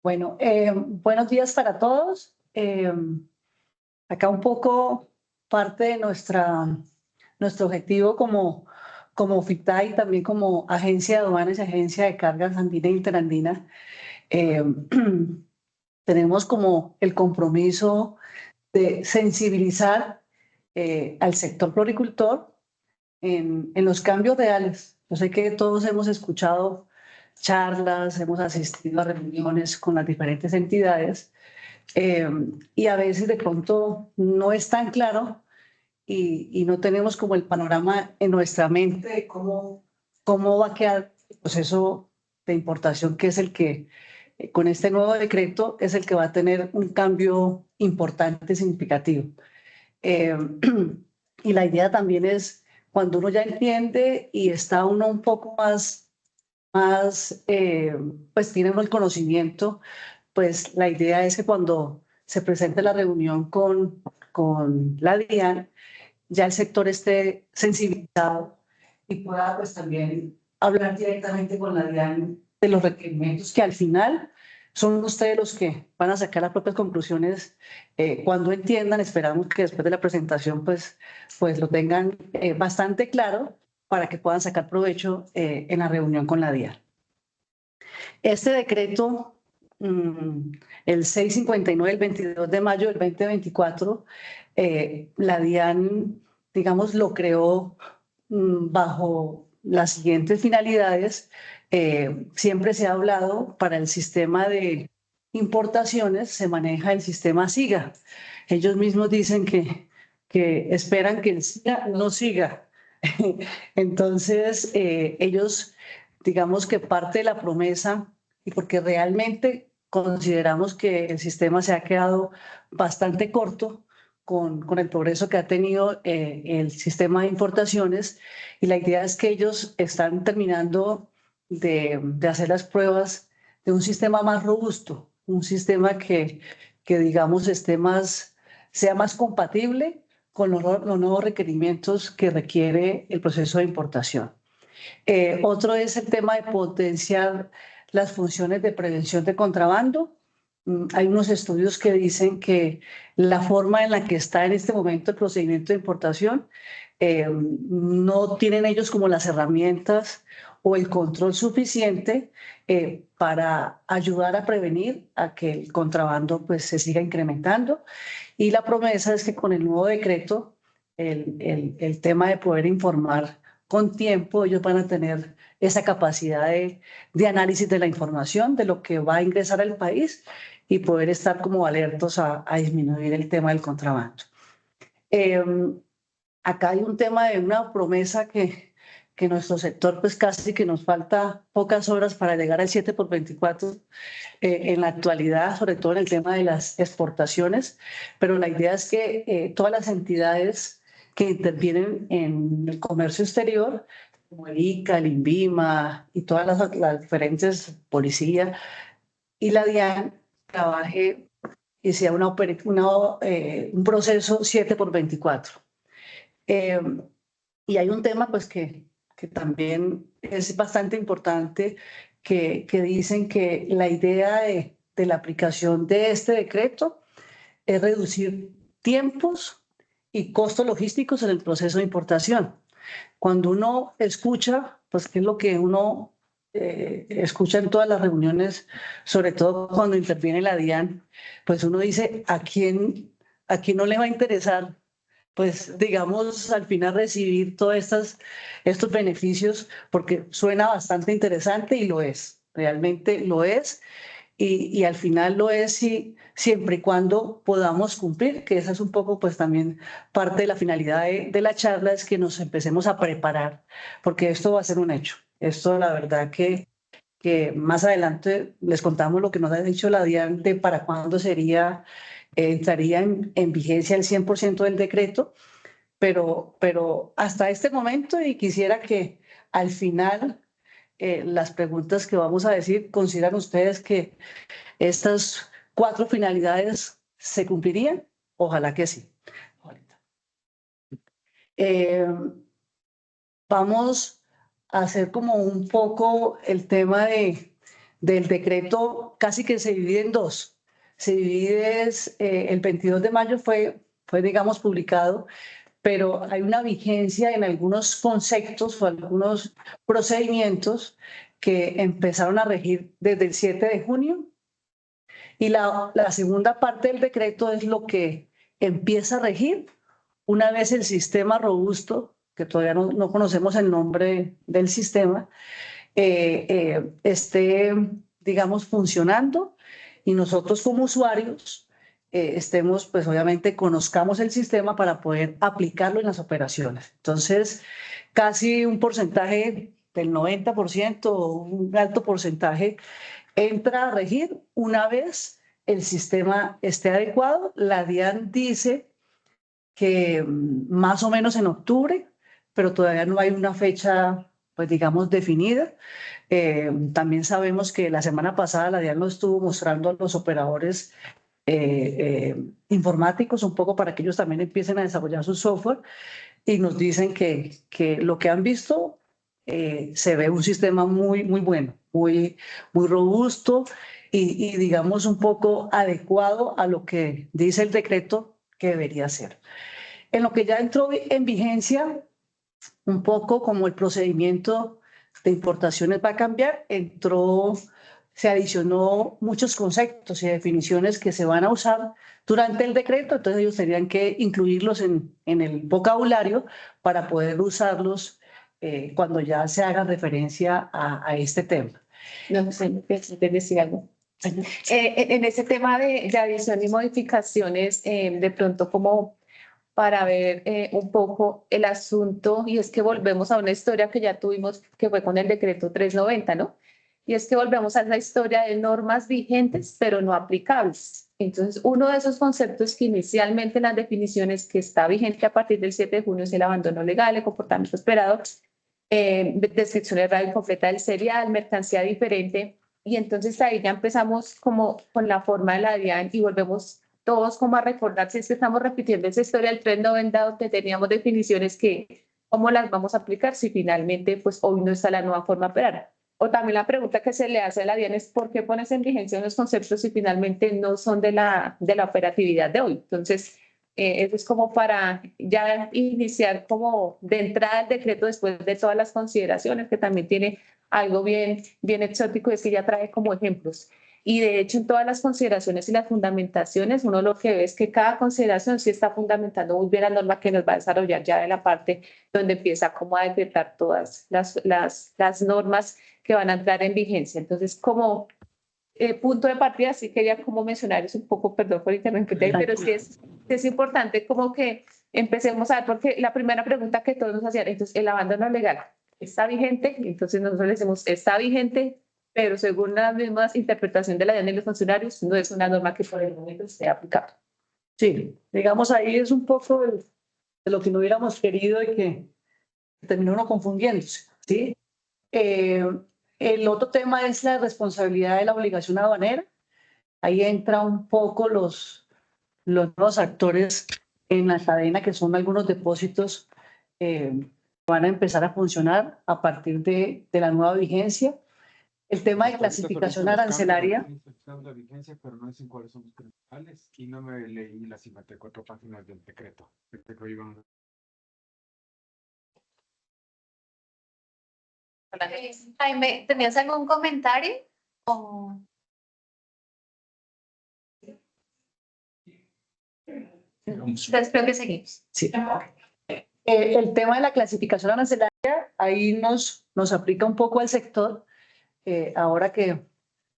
Bueno, buenos días para todos. Acá un poco parte de nuestro objetivo como FITA y también como Agencia de Aduanas y Agencia de Cargas Andina e Interandina. eh, Tenemos como el compromiso de sensibilizar al sector floricultor en los cambios reales. Yo sé que todos hemos escuchado charlas, hemos asistido a reuniones con las diferentes entidades eh, y a veces de pronto no es tan claro y no tenemos como el panorama en nuestra mente de cómo va a quedar el proceso de importación, que es el que con este nuevo decreto es el que va a tener un cambio importante, significativo. Eh, y la idea también es cuando uno ya entiende y está uno un poco más, pues tiene uno el conocimiento, pues la idea es que cuando se presente la reunión con la DIAN, ya el sector esté sensibilizado y pueda pues también hablar directamente con la DIAN de los requerimientos que al final son ustedes los que van a sacar las propias conclusiones cuando entiendan. Esperamos que después de la presentación pues lo tengan bastante claro para que puedan sacar provecho en la reunión con la DIAN. Este decreto, el 659 del 22 de mayo del 2024, la DIAN, digamos, lo creó bajo las siguientes finalidades. Siempre se ha hablado para el sistema de importaciones, se maneja el sistema SIGA. Ellos mismos dicen que esperan que el SIGA no siga. Entonces, ellos, digamos que parte de la promesa, y porque realmente consideramos que el sistema se ha quedado bastante corto con el progreso que ha tenido el sistema de importaciones, y la idea es que ellos están terminando de hacer las pruebas de un sistema más robusto, un sistema que digamos sea más compatible con los nuevos requerimientos que requiere el proceso de importación. Otro es el tema de potenciar las funciones de prevención de contrabando. Hay unos estudios que dicen que la forma en la que está en este momento el procedimiento de importación, no tienen ellos como las herramientas o el control suficiente para ayudar a prevenir a que el contrabando pues se siga incrementando. Y la promesa es que con el nuevo decreto, el tema de poder informar con tiempo, ellos van a tener esa capacidad de análisis de la información, de lo que va a ingresar al país y poder estar como alertos a disminuir el tema del contrabando. Acá hay un tema de una promesa que nuestro sector pues casi que nos falta pocas horas para llegar al 7x24 en la actualidad, sobre todo en el tema de las exportaciones, pero la idea es que todas las entidades que intervienen en el comercio exterior, como el ICA, el INVIMA y todas las diferentes policías y la DIAN, trabaje y sea un proceso 7x24. Eh, y hay un tema pues que también es bastante importante, que dicen que la idea de la aplicación de este decreto es reducir tiempos y costos logísticos en el proceso de importación. Cuando uno escucha, pues qué es lo que uno escucha en todas las reuniones, sobre todo cuando interviene la DIAN, pues uno dice, a quién no le va a interesar pues digamos, al final recibir todos estos beneficios, porque suena bastante interesante y lo es, realmente lo es, y al final lo es siempre y cuando podamos cumplir, que esa es un poco pues también parte de la finalidad de la charla, es que nos empecemos a preparar, porque esto va a ser un hecho. Esto la verdad que más adelante les contamos lo que nos ha dicho la DIAN de para cuándo entraría en vigencia el 100% del decreto, pero hasta este momento, y quisiera que al final las preguntas que vamos a decir, ¿consideran ustedes que estas 4 finalidades se cumplirían? Ojalá que sí. Eh, Vamos a hacer como un poco el tema del decreto casi que se divide en dos. Se divide, el 22 de mayo fue, digamos, publicado, pero hay una vigencia en algunos conceptos o algunos procedimientos que empezaron a regir desde el 7 de junio. Y la segunda parte del decreto es lo que empieza a regir una vez el sistema robusto, que todavía no conocemos el nombre del sistema, esté, digamos, funcionando y nosotros como usuarios estemos, pues obviamente conozcamos el sistema para poder aplicarlo en las operaciones. Entonces, casi un porcentaje del 90% o un alto porcentaje entra a regir una vez el sistema esté adecuado. La DIAN dice que más o menos en octubre, pero todavía no hay una fecha, pues digamos, definida. También sabemos que la semana pasada la DIAN nos estuvo mostrando a los operadores informáticos un poco para que ellos también empiecen a desarrollar su software y nos dicen que lo que han visto se ve un sistema muy bueno, muy robusto y digamos un poco adecuado a lo que dice el decreto que debería ser. En lo que ya entró en vigencia, un poco como el procedimiento de importaciones va a cambiar, se adicionó muchos conceptos y definiciones que se van a usar durante el decreto, entonces ellos tendrían que incluirlos en el vocabulario para poder usarlos cuando ya se haga referencia a este tema. No sé, te decía algo. En ese tema de adición y modificaciones, de pronto como para ver un poco el asunto, y es que volvemos a una historia que ya tuvimos, que fue con el decreto 390, ¿no? Y es que volvemos a esa historia de normas vigentes, pero no aplicables. Entonces, uno de esos conceptos que inicialmente en las definiciones que está vigente a partir del 7 de junio es el abandono legal, el comportamiento esperado, descripción errada incompleta del serial, mercancía diferente, y entonces ahí ya empezamos como con la forma de la DIAN y volvemos todos como a recordar si es que estamos repitiendo esa historia del 390 donde teníamos definiciones que cómo las vamos a aplicar si finalmente pues hoy no está la nueva forma de operar. O también la pregunta que se le hace a la DIAN es ¿por qué pones en vigencia unos conceptos si finalmente no son de la operatividad de hoy? Entonces, eso es como para ya iniciar como de entrada el decreto después de todas las consideraciones, que también tiene algo bien exótico, es que ya trae como ejemplos. Y de hecho, en todas las consideraciones y las fundamentaciones, uno lo que ve es que cada consideración sí está fundamentando muy bien la norma que nos va a desarrollar ya de la parte donde empieza como a decretar todas las normas que van a entrar en vigencia. Entonces, como punto de partida, sí quería como mencionar eso un poco, perdón por interrumpir, pero sí es importante como que empecemos a ver, porque la primera pregunta que todos nos hacían, entonces, el abandono legal, ¿está vigente? Entonces nosotros le decimos, está vigente, pero según las mismas interpretaciones de la DIAN y los funcionarios, no es una norma que por el momento esté aplicable. Sí, digamos ahí es un poco de lo que no hubiéramos querido y que terminó uno confundiéndose, ¿sí? El otro tema es la responsabilidad de la obligación aduanera. Ahí entra un poco los nuevos actores en la cadena, que son algunos depósitos que van a empezar a funcionar a partir de la nueva vigencia. El tema de clasificación arancelaria. La vigencia, pero no dicen cuáles son los principales y no me leí las 54 páginas del decreto. Jaime, ¿tenías algún comentario? ¿O... Entonces creo que seguimos. Sí. El tema de la clasificación arancelaria, ahí nos aplica un poco al sector, ahora que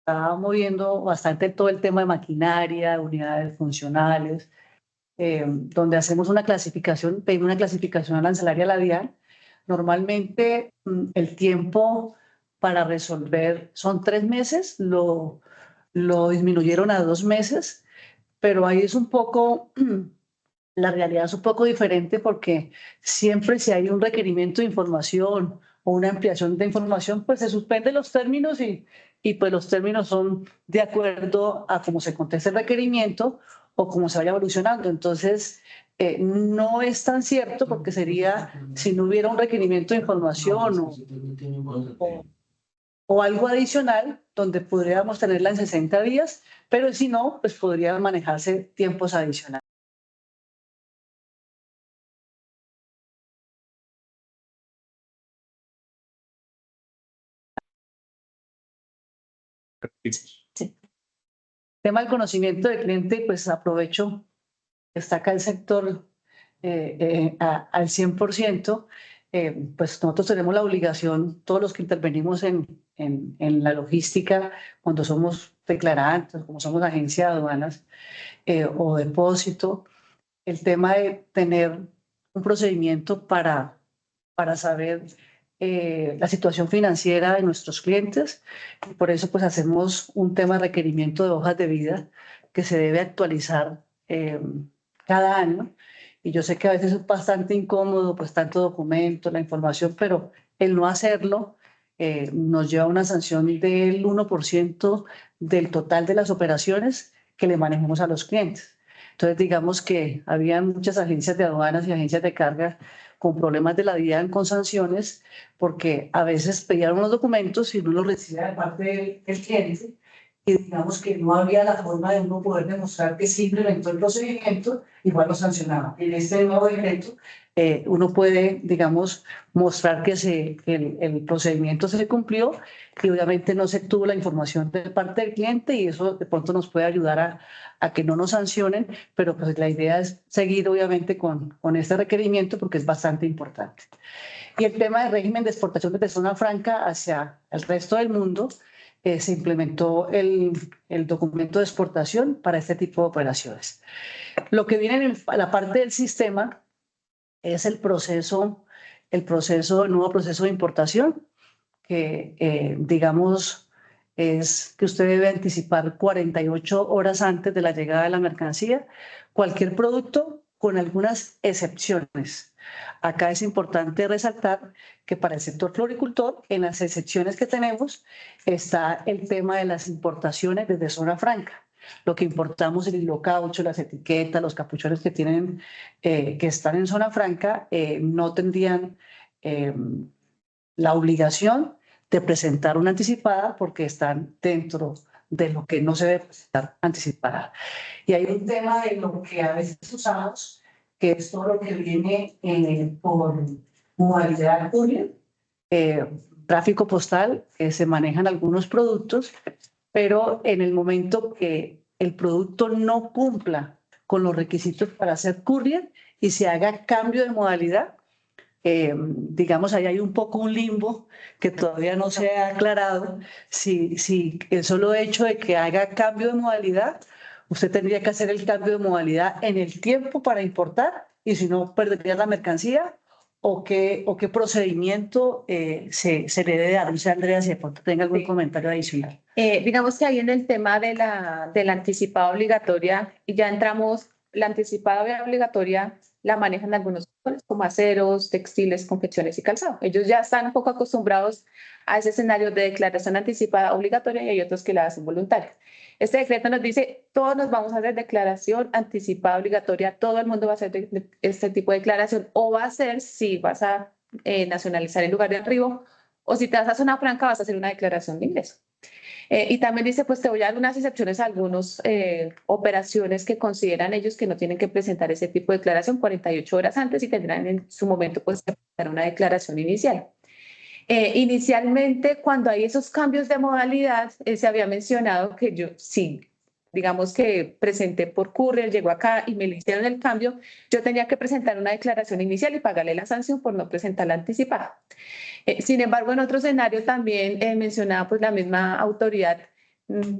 está moviendo bastante todo el tema de maquinaria, unidades funcionales, donde hacemos una clasificación, pedimos una clasificación arancelaria a la DIAN. Normalmente el tiempo para resolver son 3 meses, lo disminuyeron a 2 meses, pero ahí es un poco, la realidad es un poco diferente porque siempre si hay un requerimiento de información o una ampliación de información, pues se suspenden los términos y pues los términos son de acuerdo a cómo se conteste el requerimiento o cómo se vaya evolucionando. Entonces, no es tan cierto porque sería si no hubiera un requerimiento de información o algo adicional, donde podríamos tenerla en 60 días, pero si no, pues podrían manejarse tiempos adicionales. Sí. Tema del conocimiento del cliente, pues aprovecho, está acá el sector al 100%. Pues nosotros tenemos la obligación, todos los que intervenimos en la logística, cuando somos declarantes, como somos agencia de aduanas o depósito, el tema de tener un procedimiento para saber la situación financiera de nuestros clientes. Y por eso pues hacemos un tema de requerimiento de hojas de vida que se debe actualizar cada año. Y yo sé que a veces es bastante incómodo, pues tanto documento, la información, pero el no hacerlo nos lleva a una sanción del 1% del total de las operaciones que le manejemos a los clientes. Entonces, digamos que había muchas agencias de aduanas y agencias de carga con problemas de la DIAN con sanciones, porque a veces pedían unos documentos y no los recibía de parte del cliente, y digamos que no había la forma de uno poder demostrar que sí implementó el procedimiento, igual lo sancionaba. En este nuevo decreto, uno puede, digamos, mostrar que el procedimiento se cumplió y obviamente no se tuvo la información de parte del cliente, y eso de pronto nos puede ayudar a que no nos sancionen, pero pues la idea es seguir obviamente con este requerimiento porque es bastante importante. Y el tema del régimen de exportación desde zona franca hacia el resto del mundo, se implementó el documento de exportación para este tipo de operaciones. Lo que viene en la parte del sistema es el nuevo proceso de importación, que digamos es que usted debe anticipar 48 horas antes de la llegada de la mercancía cualquier producto, con algunas excepciones. Acá es importante resaltar que para el sector floricultor, en las excepciones que tenemos, está el tema de las importaciones desde zona franca. Lo que importamos, el hilo caucho, las etiquetas, los capuchones que tienen, que están en zona franca, no tendrían la obligación de presentar una anticipada porque están dentro de lo que no se debe presentar anticipada. Y hay un tema de lo que a veces usamos, que es todo lo que viene por modalidad courier, tráfico postal, se manejan algunos productos, pero en el momento que el producto no cumpla con los requisitos para ser courier y se haga cambio de modalidad, digamos, ahí hay un poco un limbo que todavía no se ha aclarado. Si el solo hecho de que haga cambio de modalidad, usted tendría que hacer el cambio de modalidad en el tiempo para importar, y si no, perdería la mercancía, o qué procedimiento se le debe dar. O sea, Andrea, si de pronto tenga algún comentario adicional. Digamos que ahí en el tema de la anticipada obligatoria, y ya entramos, la anticipada obligatoria la manejan algunos sectores como aceros, textiles, confecciones y calzado. Ellos ya están un poco acostumbrados a ese escenario de declaración anticipada obligatoria, y hay otros que la hacen voluntaria. Este decreto nos dice, todos nos vamos a hacer declaración anticipada obligatoria, todo el mundo va a hacer este tipo de declaración, o va a ser si vas a nacionalizar en lugar de arribo, o si te vas a zona franca vas a hacer una declaración de ingreso. Y también dice, pues te voy a dar unas excepciones a algunas operaciones que consideran ellos que no tienen que presentar ese tipo de declaración 48 horas antes, y tendrán en su momento pues que presentar una declaración inicial. Inicialmente, cuando hay esos cambios de modalidad, se había mencionado que yo sí, digamos que presenté por courier, llegó acá y me le hicieron el cambio, yo tenía que presentar una declaración inicial y pagarle la sanción por no presentarla anticipada. Sin embargo, en otro escenario también mencionaba pues la misma autoridad,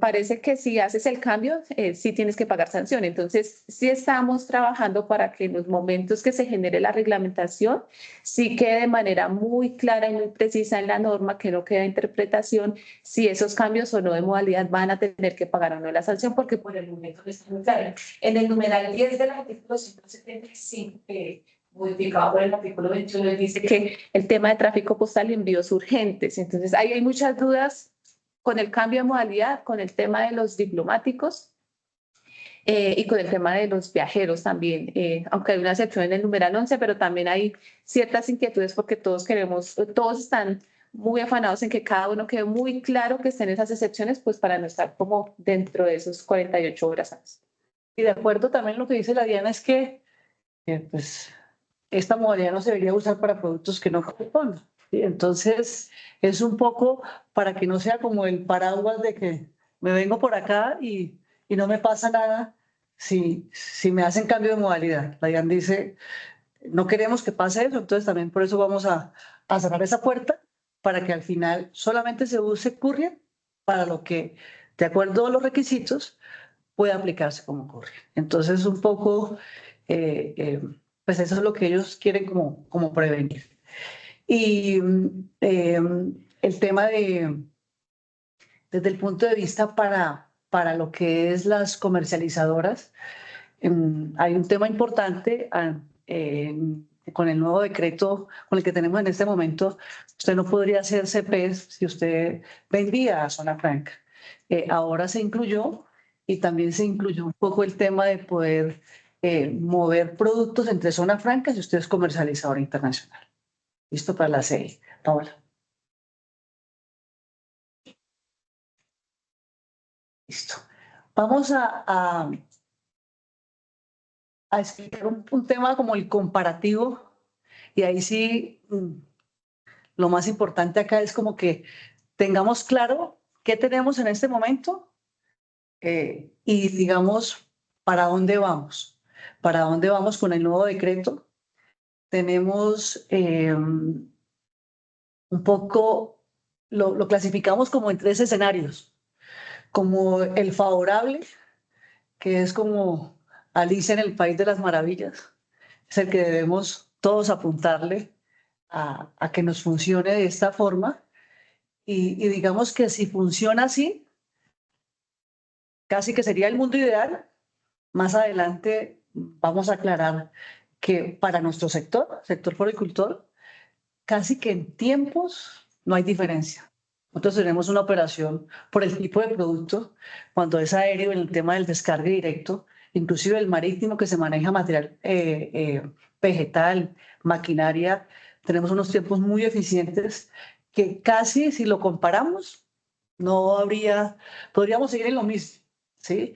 parece que si haces el cambio, sí tienes que pagar sanción. Entonces, sí estamos trabajando para que en los momentos que se genere la reglamentación, sí quede de manera muy clara y muy precisa en la norma, que no quede interpretación, si esos cambios o no de modalidad van a tener que pagar o no la sanción, porque por el momento no está muy claro. En el numeral 10 del artículo 175, modificado por el artículo 21, dice que el tema de tráfico postal y envíos urgentes. Entonces, ahí hay muchas dudas con el cambio de modalidad, con el tema de los diplomáticos y con el tema de los viajeros también, aunque hay una excepción en el numeral 11, pero también hay ciertas inquietudes porque todos están muy afanados en que cada uno quede muy claro que estén esas excepciones, pues para no estar como dentro de esos 48 horas antes. Y de acuerdo también lo que dice la Diana es que pues, esta modalidad no se debería usar para productos que no correspondan, ¿sí? Entonces, es un poco para que no sea como el paraguas de que me vengo por acá y no me pasa nada si me hacen cambio de modalidad. La Diana dice, no queremos que pase eso, entonces también por eso vamos a cerrar esa puerta para que al final solamente se use courier para lo que, de acuerdo a los requisitos, puede aplicarse como courier. Entonces, un poco, pues eso es lo que ellos quieren como prevenir. Y el tema desde el punto de vista para lo que es las comercializadoras, hay un tema importante con el nuevo decreto con el que tenemos en este momento. Usted no podría hacer CPs si usted vendía a zona franca. Ahora se incluyó y también se incluyó un poco el tema de poder mover productos entre zona franca si usted es comercializador internacional. Listo para la CI. Paola. Listo. Vamos a explicar un tema como el comparativo, y ahí sí, lo más importante acá es como que tengamos claro qué tenemos en este momento y digamos para dónde vamos con el nuevo decreto. Tenemos un poco, lo clasificamos como en 3 escenarios, como el favorable, que es como Alicia en el País de las Maravillas, es el que debemos todos apuntarle a que nos funcione de esta forma y digamos que si funciona así, casi que sería el mundo ideal. Más adelante vamos a aclarar que para nuestro sector floricultor, casi que en tiempos no hay diferencia. Nosotros tenemos una operación por el tipo de producto, cuando es aéreo en el tema del descargue directo, inclusive el marítimo que se maneja material vegetal, maquinaria, tenemos unos tiempos muy eficientes que casi si lo comparamos, no habría, podríamos seguir en lo mismo, ¿sí?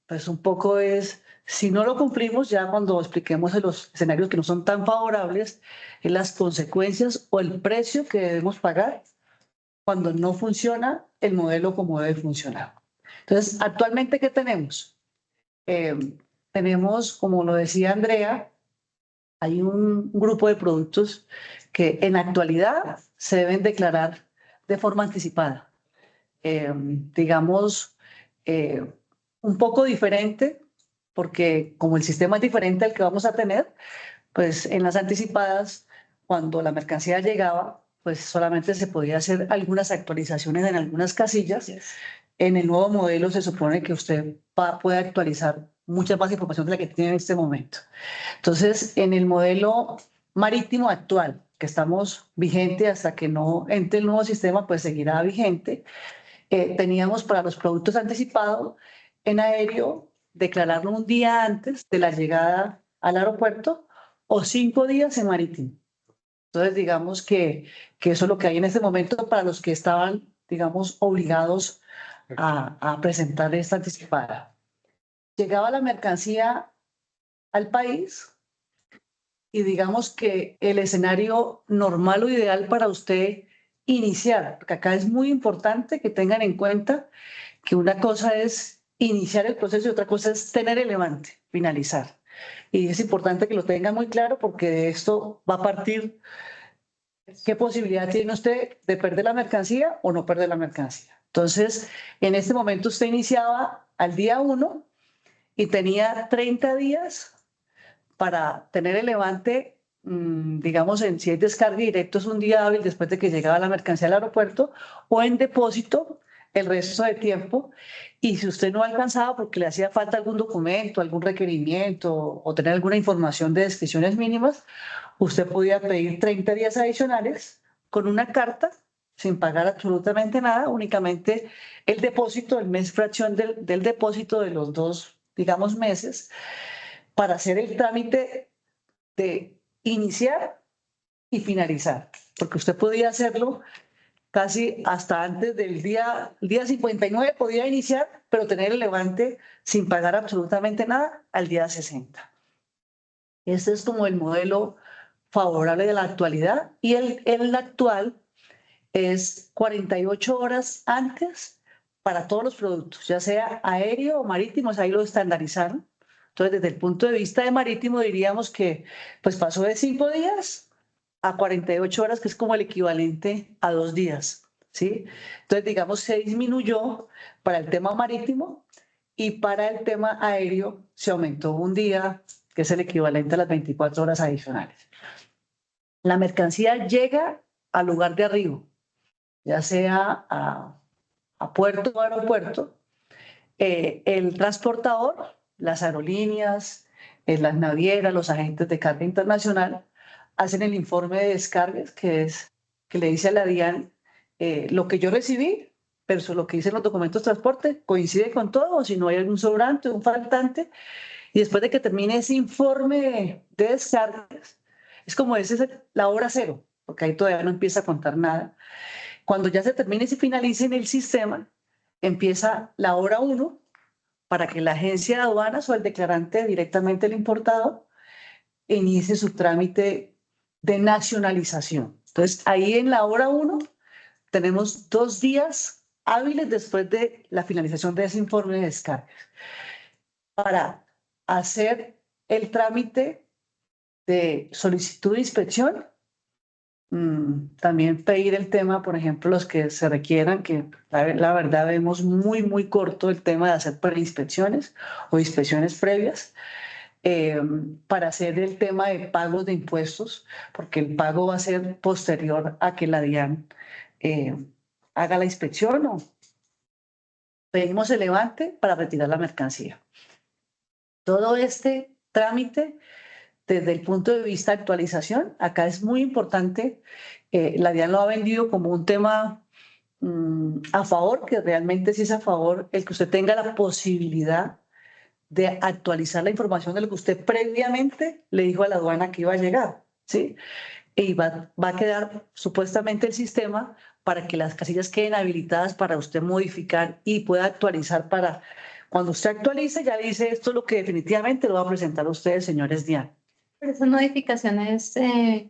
Pues un poco es, si no lo cumplimos, ya cuando expliquemos en los escenarios que no son tan favorables, en las consecuencias o el precio que debemos pagar cuando no funciona el modelo como debe funcionar. Entonces, actualmente, ¿qué tenemos? Tenemos, como lo decía Andrea, hay un grupo de productos que en actualidad se deben declarar de forma anticipada. Digamos, un poco diferente, porque como el sistema es diferente al que vamos a tener, pues en las anticipadas, cuando la mercancía llegaba, pues solamente se podía hacer algunas actualizaciones en algunas casillas. En el nuevo modelo se supone que usted puede actualizar mucha más información de la que tiene en este momento. Entonces, en el modelo marítimo actual, que estamos vigente hasta que no entre el nuevo sistema, pues seguirá vigente. Teníamos para los productos anticipados en aéreo declararlo un día antes de la llegada al aeropuerto o 5 días en marítimo. Entonces, digamos que eso es lo que hay en este momento para los que estaban, digamos, obligados a presentar esta anticipada. Llegaba la mercancía al país y digamos que el escenario normal o ideal para usted iniciar, porque acá es muy importante que tengan en cuenta que una cosa es iniciar el proceso y otra cosa es tener el levante, finalizar. Y es importante que lo tengan muy claro porque de esto va a partir qué posibilidad tiene usted de perder la mercancía o no perder la mercancía. Entonces, en este momento usted iniciaba al día 1 y tenía 30 días para tener el levante, digamos, si es descargue directo es un día hábil después de que llegaba la mercancía al aeropuerto o en depósito el resto de tiempo. Y si usted no alcanzaba porque le hacía falta algún documento, algún requerimiento o tener alguna información de descripciones mínimas, usted podía pedir 30 días adicionales con una carta sin pagar absolutamente nada, únicamente el depósito, el mes fracción del depósito de los 2, digamos, meses, para hacer el trámite de iniciar y finalizar. porque usted podía hacerlo casi hasta antes del el día 59 podía iniciar, pero tener el levante sin pagar absolutamente nada al día 60. Este es como el modelo favorable de la actualidad, y el actual es 48 horas antes para todos los productos, ya sea aéreo o marítimo, ahí lo estandarizaron. Entonces, desde el punto de vista de marítimo, diríamos que pues pasó de 5 días a 48 horas, que es como el equivalente a 2 días, ¿sí? Entonces, digamos, se disminuyó para el tema marítimo, y para el tema aéreo se aumentó 1 día, que es el equivalente a las 24 horas adicionales. La mercancía llega al lugar de arribo, ya sea a puerto o aeropuerto. El transportador, las aerolíneas, las navieras, los agentes de carga internacional, hacen el informe de descargas, que le dice a la DIAN lo que yo recibí, pero lo que dicen los documentos de transporte coincide con todo, o si no hay algún sobrante, un faltante. Y después de que termine ese informe de descargas, es como la hora cero, porque ahí todavía no empieza a contar nada. Cuando ya se termine y se finalice en el sistema, empieza la hora 1 para que la agencia de aduanas o el declarante, directamente el importador, inicie su trámite de nacionalización. Entonces, ahí en la hora 1 tenemos 2 días hábiles después de la finalización de ese informe de descargas para hacer el trámite de solicitud de inspección. También pedir el tema, por ejemplo, los que se requieran, que la verdad vemos muy corto el tema de hacer preinspecciones o inspecciones previas, para hacer el tema de pagos de impuestos, porque el pago va a ser posterior a que la DIAN haga la inspección, o pedimos el levante para retirar la mercancía. Todo este trámite, desde el punto de vista de actualización, acá es muy importante. La DIAN lo ha vendido como un tema a favor, que realmente sí es a favor el que usted tenga la posibilidad de actualizar la información de lo que usted previamente le dijo a la aduana que iba a llegar, ¿sí? Y va a quedar supuestamente el sistema para que las casillas queden habilitadas para usted modificar y pueda actualizar. Para cuando usted actualice, ya le dice: esto es lo que definitivamente lo va a presentar a ustedes, señores DIAN. ¿Pero esas modificaciones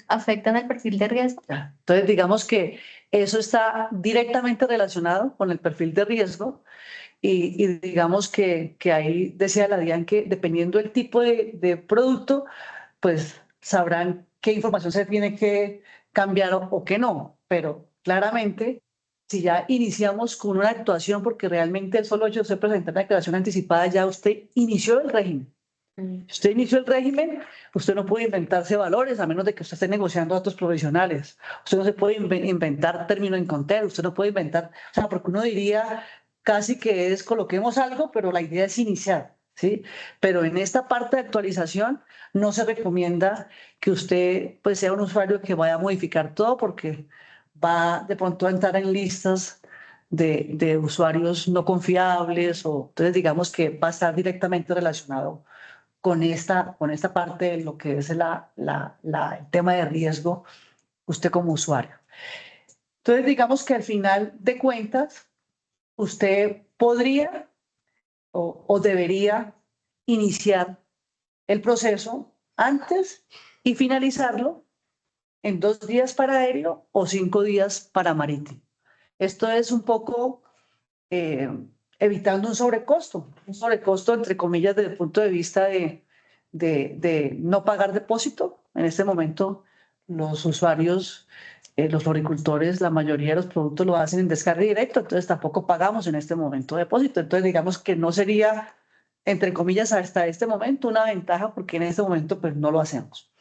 afectan el perfil de riesgo? Entonces, digamos que eso está directamente relacionado con el perfil de riesgo, y digamos que ahí decía la DIAN que dependiendo del tipo de producto, pues sabrán qué información se tiene que cambiar o qué no. Pero claramente, si ya iniciamos con una actuación, porque realmente el solo hecho de usted presentar una declaración anticipada, ya usted inició el régimen. Si usted inició el régimen, usted no puede inventarse valores a menos de que usted esté negociando datos provisionales. Usted no se puede inventar término en contero, usted no puede inventar, o sea, porque uno diría casi que es coloquemos algo, pero la idea es iniciar, ¿sí? Pero en esta parte de actualización no se recomienda que usted pues sea un usuario que vaya a modificar todo, porque va de pronto a entrar en listas de usuarios no confiables, o entonces digamos que va a estar directamente relacionado con esta parte de lo que es el tema de riesgo, usted como usuario. Entonces, digamos que al final de cuentas, usted podría o debería iniciar el proceso antes y finalizarlo en 2 días para aéreo o 5 días para marítimo. Esto es un poco evitando un sobrecosto entre comillas, desde el punto de vista de no pagar depósito. En este momento, los usuarios, los floricultores, la mayoría de los productos lo hacen en descarga directa, entonces tampoco pagamos en este momento depósito. Entonces, digamos que no sería, entre comillas, hasta este momento una ventaja, porque en este momento pues no lo hacemos.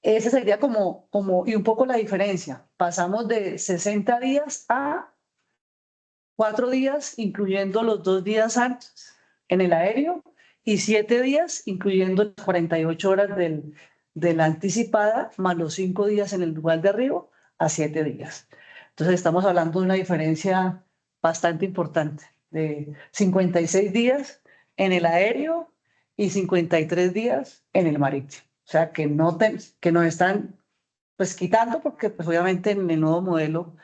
Esa sería y un poco la diferencia. Pasamos de 60 días a 4 días, incluyendo los 2 días antes en el aéreo, y 7 días, incluyendo las 48 horas de la anticipada, más los 5 días en el lugar de arribo, a 7 días. Entonces, estamos hablando de una diferencia bastante importante, de 56 días en el aéreo y 53 días en el marítimo. O sea, que nos están pues quitando, porque pues obviamente en el nuevo modelo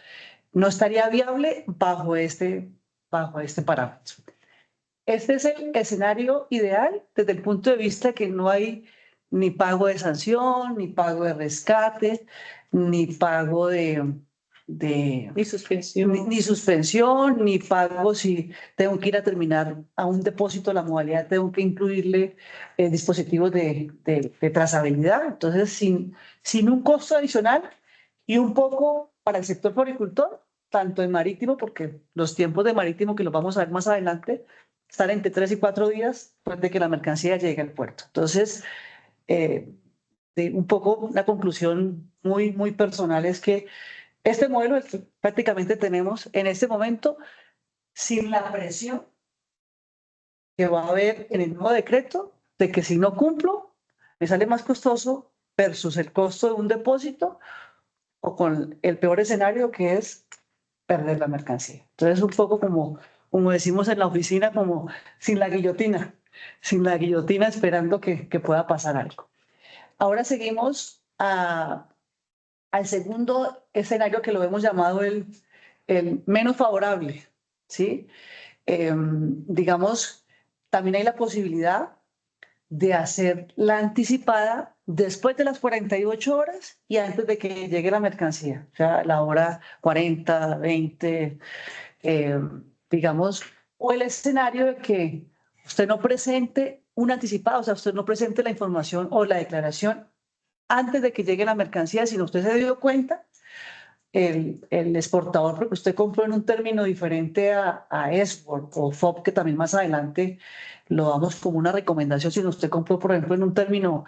no estaría viable bajo este parámetro. Este es el escenario ideal desde el punto de vista que no hay ni pago de sanción, ni pago de rescate, ni pago Ni suspensión. ni suspensión, ni pago si tengo que ir a terminar a un depósito la modalidad, tengo que incluirle dispositivos de trazabilidad. Entonces, sin un costo adicional y un poco para el sector floricultor, tanto en marítimo, porque los tiempos de marítimo, que los vamos a ver más adelante, están entre 3 y 4 días después de que la mercancía llegue al puerto. Entonces, un poco una conclusión muy personal es que este modelo prácticamente tenemos en este momento sin la presión que va a haber en el nuevo decreto de que si no cumplo, me sale más costoso versus el costo de un depósito o con el peor escenario que es perder la mercancía. Entonces, un poco como decimos en la oficina, como sin la guillotina esperando que pueda pasar algo. Ahora seguimos al segundo escenario que lo hemos llamado el menos favorable, ¿sí? Digamos, también hay la posibilidad de hacer la anticipada después de las 48 horas y antes de que llegue la mercancía, o sea, la hora 40, 20, digamos, o el escenario de que usted no presente un anticipado, o sea, usted no presente la información o la declaración antes de que llegue la mercancía, sino usted se dio cuenta, el exportador, porque usted compró en un término diferente a export o FOB, que también más adelante lo damos como una recomendación, si usted compró, por ejemplo, en un término,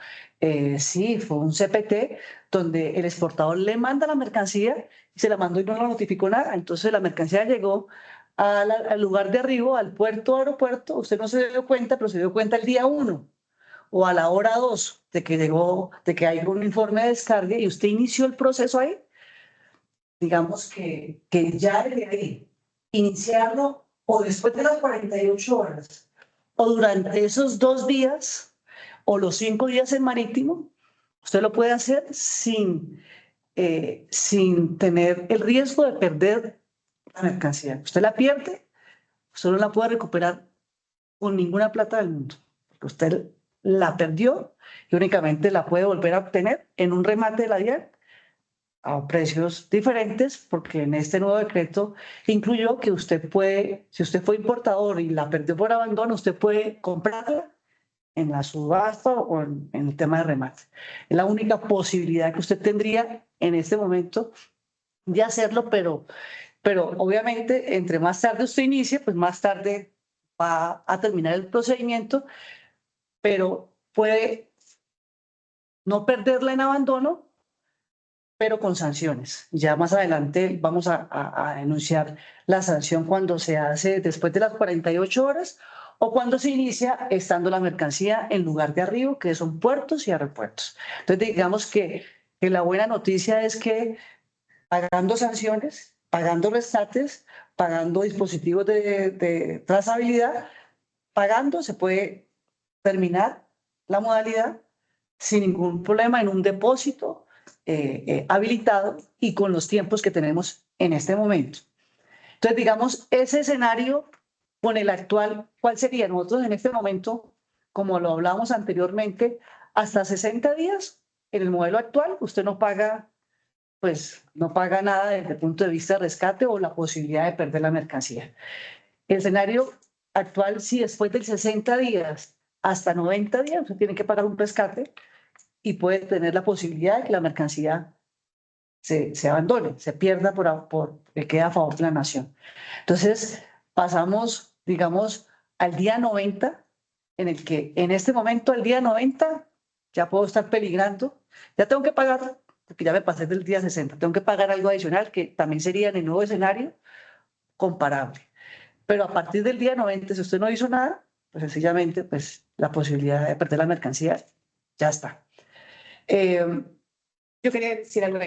sí, fue un CPT, donde el exportador le manda la mercancía y se la mandó y no la notificó nada, entonces la mercancía llegó al lugar de arribo, al puerto, aeropuerto, usted no se dio cuenta, pero se dio cuenta el día 1 o a la hora 2 de que llegó, de que hay un informe de descarga y usted inició el proceso ahí, digamos que ya desde ahí, iniciarlo o después de las 48 horas o durante esos 2 días o los 5 días en marítimo, usted lo puede hacer sin tener el riesgo de perder la mercancía. Usted la pierde, usted no la puede recuperar con ninguna plata del mundo, porque usted la perdió y únicamente la puede volver a obtener en un remate de la DIAN a precios diferentes, porque en este nuevo decreto incluyó que usted puede, si usted fue importador y la perdió por abandono, usted puede comprarla en la subasta o en el tema de remate. Es la única posibilidad que usted tendría en este momento de hacerlo, pero obviamente entre más tarde usted inicie, pues más tarde va a terminar el procedimiento, pero puede no perderla en abandono, pero con sanciones. Ya más adelante vamos a denunciar la sanción cuando se hace después de las 48 horas o cuando se inicia estando la mercancía en lugar de arribo, que son puertos y aeropuertos. Entonces, digamos que la buena noticia es que pagando sanciones, pagando rescates, pagando dispositivos de trazabilidad, pagando se puede terminar la modalidad sin ningún problema en un depósito habilitado y con los tiempos que tenemos en este momento. Entonces, digamos, ese escenario con el actual, ¿cuál sería? Nosotros en este momento, como lo hablamos anteriormente, hasta 60 días en el modelo actual, usted no paga, pues, no paga nada desde el punto de vista de rescate o la posibilidad de perder la mercancía. El escenario actual, si después de 60 días hasta 90 días, usted tiene que pagar un rescate y puede tener la posibilidad de que la mercancía se abandone, se pierda que quede a favor de la nación. Entonces, pasamos, digamos, al día 90, en el que en este momento, al día 90, ya puedo estar peligrando, ya tengo que pagar, porque ya me pasé del día 60, tengo que pagar algo adicional que también sería en el nuevo escenario comparable. Pero a partir del día 90, si usted no hizo nada, pues sencillamente, pues la posibilidad de perder la mercancía ya está. Yo quería decir algo.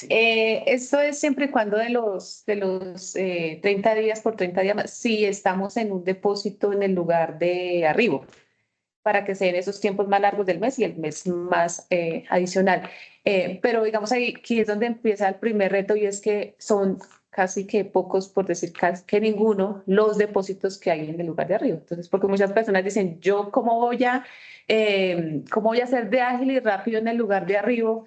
Esto es siempre y cuando de los 30 días por 30 días, si estamos en un depósito en el lugar de arribo. para que se den esos tiempos más largos del mes y el mes más adicional. Pero digamos aquí es donde empieza el primer reto y es que son casi que pocos, por decir casi que ninguno, los depósitos que hay en el lugar de arriba. Entonces, porque muchas personas dicen, yo cómo voy a ser de ágil y rápido en el lugar de arriba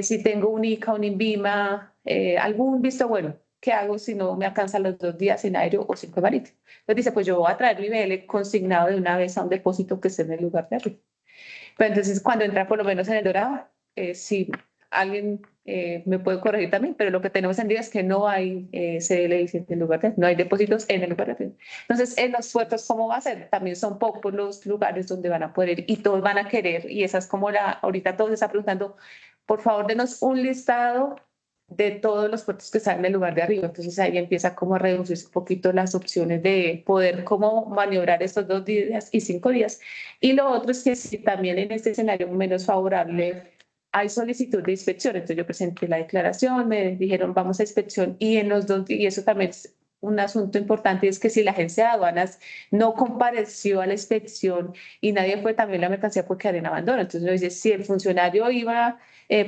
si tengo un ICA, un INVIMA, algún visto bueno. ¿Qué hago si no me alcanzan los 2 días en aéreo o 5 en marítimo? Entonces dice, pues yo voy a traer mi BL consignado de una vez a un depósito que esté en el lugar de arriba. Pero entonces cuando entra por lo menos en el Dorado, si alguien me puede corregir también, pero lo que tenemos entendido es que no hay CDLI en el lugar de arriba, no hay depósitos en el lugar de arriba. Entonces en los puertos, ¿cómo va a ser? También son pocos los lugares donde van a poder ir y todos van a querer, y esa es como ahorita todos están preguntando, por favor, denos un listado de todos los puertos que están en el lugar de arriba. Entonces ahí empieza como a reducirse un poquito las opciones de poder como maniobrar estos 2 días y 5 días. Y lo otro es que si también en este escenario menos favorable hay solicitud de inspección, entonces yo presenté la declaración, me dijeron vamos a inspección y en los 2 días, y eso también es un asunto importante, es que si la agencia de aduanas no compareció a la inspección y nadie fue, también la mercancía puede quedar en abandono. Entonces uno dice, si el funcionario iba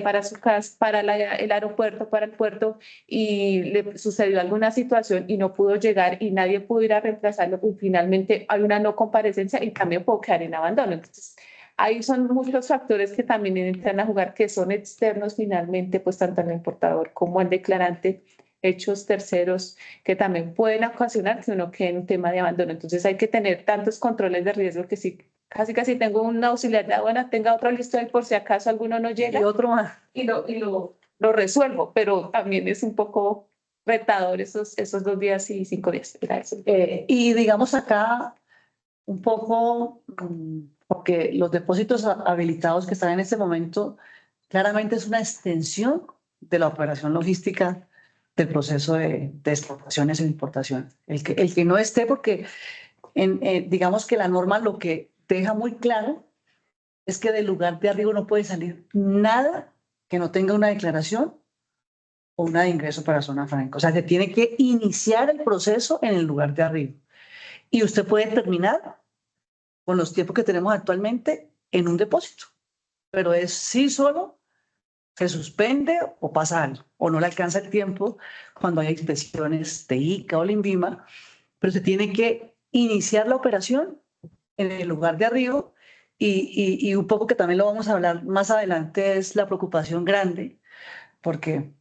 para su casa, para el aeropuerto, para el puerto, y le sucedió alguna situación y no pudo llegar y nadie pudo ir a reemplazarlo, pues finalmente hay una no comparecencia y también puede quedar en abandono. Entonces, ahí son muchos factores que también entran a jugar, que son externos finalmente, pues tanto al importador como al declarante, hechos terceros que también pueden ocasionar que uno quede en un tema de abandono. Entonces hay que tener tantos controles de riesgo que si casi tengo un auxiliar de aduana, tenga otro listo ahí por si acaso alguno no llega. Y otro más. Y lo resuelvo, pero también es un poco retador esos 2 días y 5 días. Y digamos acá un poco, porque los depósitos habilitados que están en este momento claramente es una extensión de la operación logística del proceso de exportaciones e importaciones. El que no esté, porque digamos que la norma lo que deja muy claro es que del lugar de arriba no puede salir nada que no tenga una declaración o una de ingreso para zona franca. O sea, se tiene que iniciar el proceso en el lugar de arriba. Y usted puede terminar con los tiempos que tenemos actualmente en un depósito. Pero es sí solo se suspende o pasa algo, o no le alcanza el tiempo cuando hay inspecciones de ICA o LINVIMA, pero se tiene que iniciar la operación en el lugar de arriba y un poco que también lo vamos a hablar más adelante es la preocupación grande, porque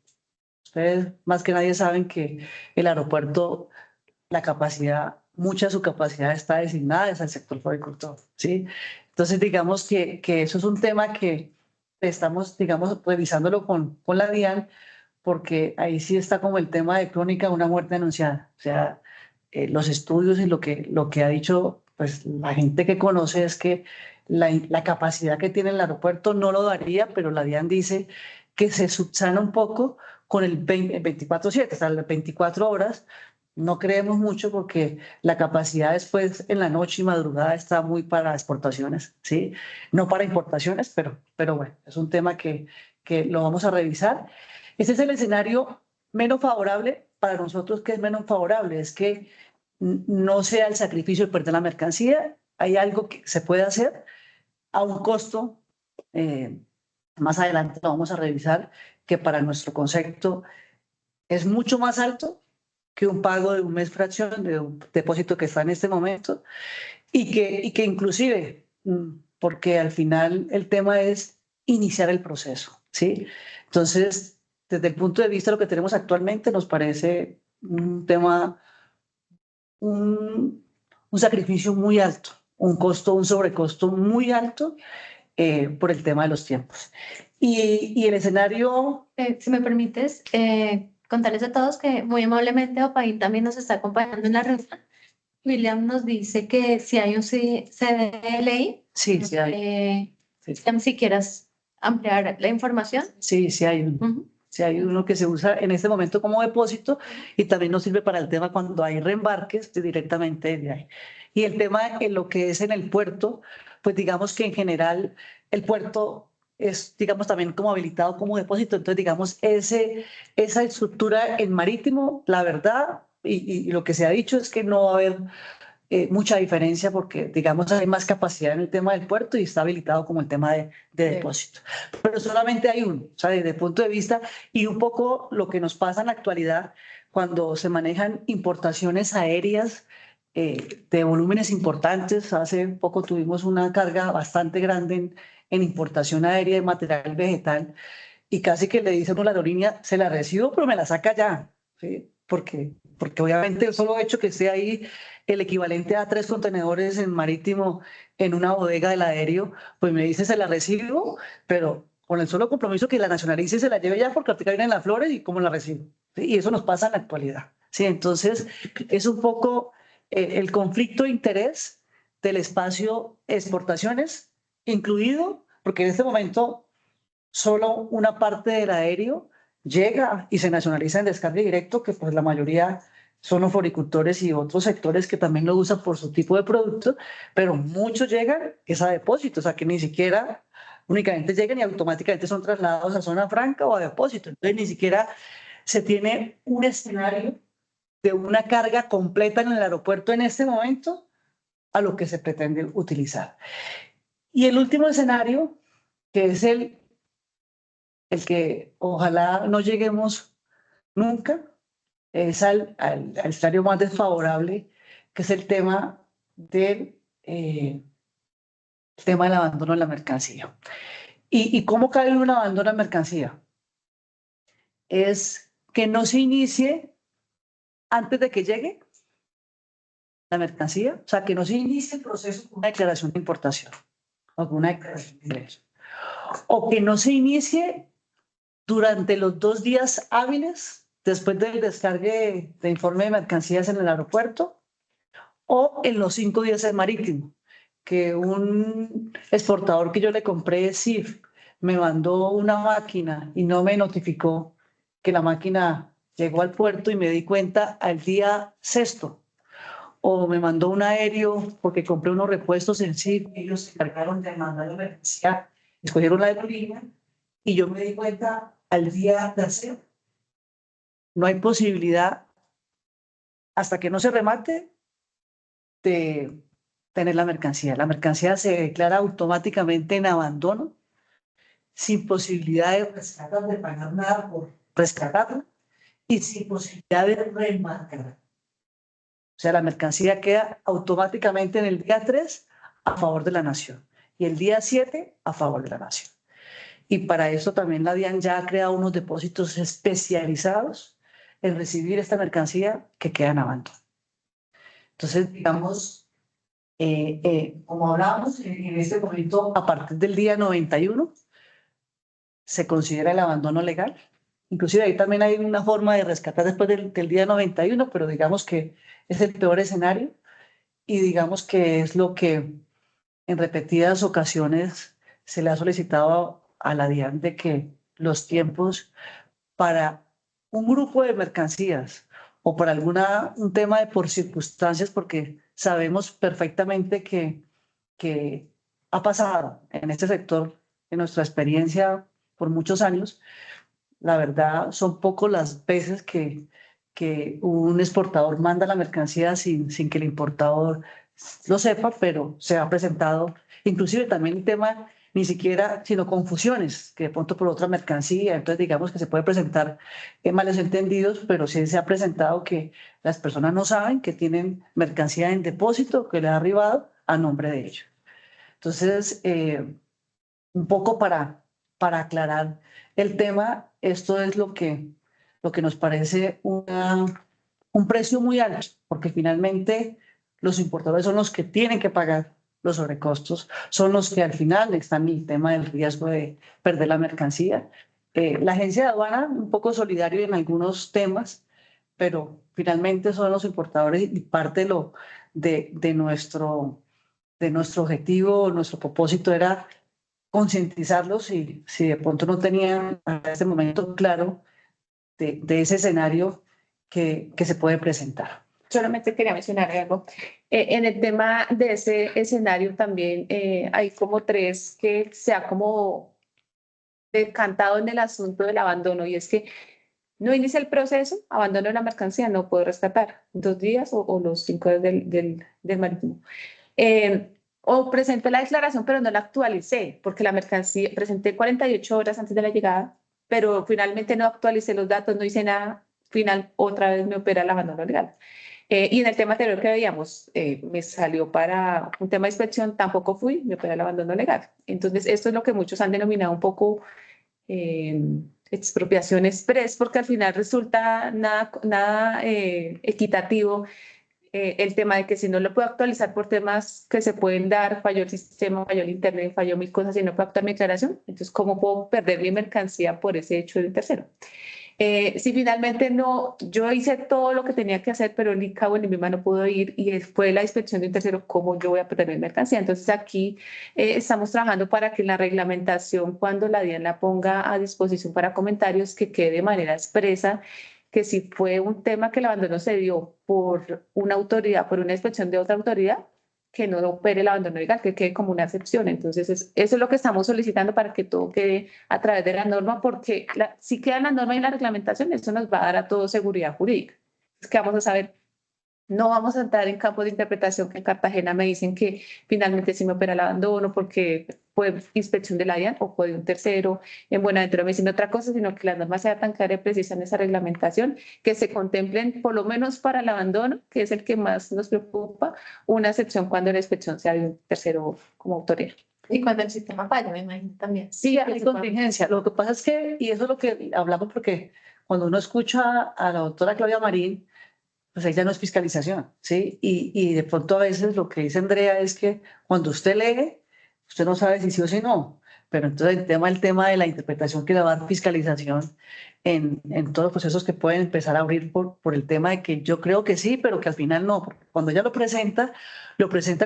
ustedes más que nadie saben que el aeropuerto, la capacidad, mucha de su capacidad está designada es al sector floricultor, ¿sí? Entonces, digamos que eso es un tema que estamos, digamos, revisándolo con la DIAN, porque ahí sí está como el tema de crónica de una muerte anunciada. O sea, los estudios y lo que ha dicho pues, la gente que conoce es que la capacidad que tiene el aeropuerto no lo daría, pero la DIAN dice que se subsana un poco con el 24/7, o sea, las 24 horas. No creemos mucho porque la capacidad después en la noche y madrugada está muy para exportaciones, ¿sí? No para importaciones, pero bueno, es un tema que lo vamos a revisar. Ese es el escenario menos favorable para nosotros. ¿Qué es menos favorable? Es que no sea el sacrificio de perder la mercancía. Hay algo que se puede hacer a un costo, más adelante lo vamos a revisar, que para nuestro concepto es mucho más alto que un pago de un mes fracción de un depósito que está en este momento y que inclusive, porque al final el tema es iniciar el proceso, ¿sí? Entonces, desde el punto de vista de lo que tenemos actualmente, nos parece un tema, un sacrificio muy alto, un costo, un sobrecosto muy alto por el tema de los tiempos. Y el escenario... Si me permites, contarles a todos que muy amablemente Opaín también nos está acompañando en la reunión. William nos dice que si hay un CDLI, Sí, sí hay. Sí. Si quieras ampliar la información. Sí, sí hay uno. Sí hay uno que se usa en este momento como depósito y también nos sirve para el tema cuando hay reembarques directamente de ahí. Y el tema en lo que es en el puerto, pues digamos que en general el puerto es, digamos, también como habilitado como depósito. Entonces, digamos, esa estructura en marítimo, la verdad, y lo que se ha dicho es que no va a haber mucha diferencia porque, digamos, hay más capacidad en el tema del puerto y está habilitado como el tema de depósito. Pero solamente hay uno, o sea, desde el punto de vista y un poco lo que nos pasa en la actualidad cuando se manejan importaciones aéreas de volúmenes importantes. Hace poco tuvimos una carga bastante grande en importación aérea de material vegetal y casi que le dice uno a la aerolínea, se la recibo, pero me la saca ya, ¿sí? Porque obviamente el solo hecho que esté ahí el equivalente a 3 contenedores en marítimo en una bodega del aéreo, pues me dice se la recibo, pero con el solo compromiso que la nacionalice y se la lleve ya porque ahorita vienen las flores y cómo la recibo. ¿Sí? Y eso nos pasa en la actualidad. ¿Sí? Entonces es un poco el conflicto de interés del espacio exportaciones, incluido, porque en este momento solo una parte del aéreo llega y se nacionaliza en descargue directo, que pues la mayoría son los floricultores y otros sectores que también lo usan por su tipo de producto, pero muchos llegan es a depósito, o sea que ni siquiera únicamente llegan y automáticamente son trasladados a zona franca o a depósito. Entonces ni siquiera se tiene un escenario de una carga completa en el aeropuerto en este momento a lo que se pretende utilizar. Y el último escenario, que es el que ojalá no lleguemos nunca, es al escenario más desfavorable, que es el tema del abandono de la mercancía. ¿Y cómo cae un abandono de mercancía? Es que no se inicie antes de que llegue la mercancía, o sea, que no se inicie el proceso con una declaración de importación o con una declaración de ingreso, o que no se inicie durante los 2 días hábiles después del descargue de informe de mercancías en el aeropuerto o en los 5 días del marítimo, que un exportador que yo le compré SIF me mandó una máquina y no me notificó que la máquina llegó al puerto y me di cuenta al día sexto. O me mandó un aéreo porque compré unos repuestos en SIF y ellos se encargaron de mandar la mercancía, escogieron la aerolínea y yo me di cuenta al día tercero. No hay posibilidad, hasta que no se remate, de tener la mercancía. La mercancía se declara automáticamente en abandono, sin posibilidad de rescatar, de pagar nada por rescatarla y sin posibilidad de remarcar. O sea, la mercancía queda automáticamente en el día 3 a favor de la nación y el día 7 a favor de la nación. Y para eso también la DIAN ya ha creado unos depósitos especializados en recibir esta mercancía que queda en abandono. Entonces, digamos, como hablábamos, en este momento, a partir del día 91, se considera el abandono legal. Inclusive ahí también hay una forma de rescatar después del día 91, pero digamos que es el peor escenario y digamos que es lo que en repetidas ocasiones se le ha solicitado a la DIAN de que los tiempos para un grupo de mercancías o para un tema de por circunstancias, porque sabemos perfectamente que ha pasado en este sector, en nuestra experiencia por muchos años, la verdad son pocas las veces que un exportador manda la mercancía sin que el importador lo sepa, pero se ha presentado, inclusive también el tema ni siquiera, sino confusiones, que de pronto por otra mercancía, entonces digamos que se puede presentar malos entendidos, pero sí se ha presentado que las personas no saben que tienen mercancía en depósito que le ha arribado a nombre de ellos. Entonces, un poco para aclarar el tema, esto es lo que nos parece un precio muy alto, porque finalmente los importadores son los que tienen que pagar los sobrecostos, son los que al final están en el tema del riesgo de perder la mercancía. La agencia de aduana, un poco solidario en algunos temas, pero finalmente son los importadores y parte de nuestro objetivo, nuestro propósito era concientizarlos si de pronto no tenían a este momento claro de ese escenario que se puede presentar. Solamente quería mencionar algo. En el tema de ese escenario también hay como 3 que se ha como decantado en el asunto del abandono y es que no inicia el proceso, abandono de la mercancía, no puedo rescatar 2 días o los 5 días del marítimo. O presento la declaración, pero no la actualicé, porque la mercancía presenté 48 horas antes de la llegada, pero finalmente no actualicé los datos, no hice nada, otra vez me opera el abandono legal. Y en el tema anterior que veíamos, me salió para un tema de inspección, tampoco fui, me opera el abandono legal. Entonces, esto es lo que muchos han denominado un poco expropiación express, porque al final resulta nada equitativo el tema de que si no lo puedo actualizar por temas que se pueden dar, falló el sistema, falló el internet, falló mil cosas y no puedo actualizar mi declaración, entonces ¿cómo puedo perder mi mercancía por ese hecho de un tercero? Si finalmente no, yo hice todo lo que tenía que hacer, pero el ICAO en mi mano no pudo ir y fue la inspección de un tercero, ¿cómo yo voy a perder mi mercancía? Entonces aquí estamos trabajando para que la reglamentación, cuando la DIAN la ponga a disposición para comentarios, que quede de manera expresa que si fue un tema que el abandono se dio por una autoridad, por una inspección de otra autoridad, que no opere el abandono legal, que quede como una excepción. Entonces, eso es lo que estamos solicitando para que todo quede a través de la norma, porque si queda la norma y la reglamentación, eso nos va a dar a todos seguridad jurídica. Es que vamos a saber, no vamos a entrar en campos de interpretación que en Cartagena me dicen que finalmente sí me opera el abandono porque fue inspección de la DIAN o fue de un tercero. En Buenaventura me dicen otra cosa, sino que la norma sea tan clara y precisa en esa reglamentación que se contemplen, por lo menos para el abandono, que es el que más nos preocupa, una excepción cuando la inspección sea de un tercero como autoridad. Y cuando el sistema falla, me imagino también. Sí, hay contingencia. Lo que pasa es que, y eso es lo que hablamos porque cuando uno escucha a la doctora Claudia Marín, pues ahí ya no es fiscalización, ¿sí? Y de pronto a veces lo que dice Andrea es que cuando usted lee, usted no sabe si sí o si no, pero entonces el tema de la interpretación que le va a dar fiscalización en todos los procesos que pueden empezar a abrir por el tema de que yo creo que sí, pero que al final no, porque cuando ella lo presenta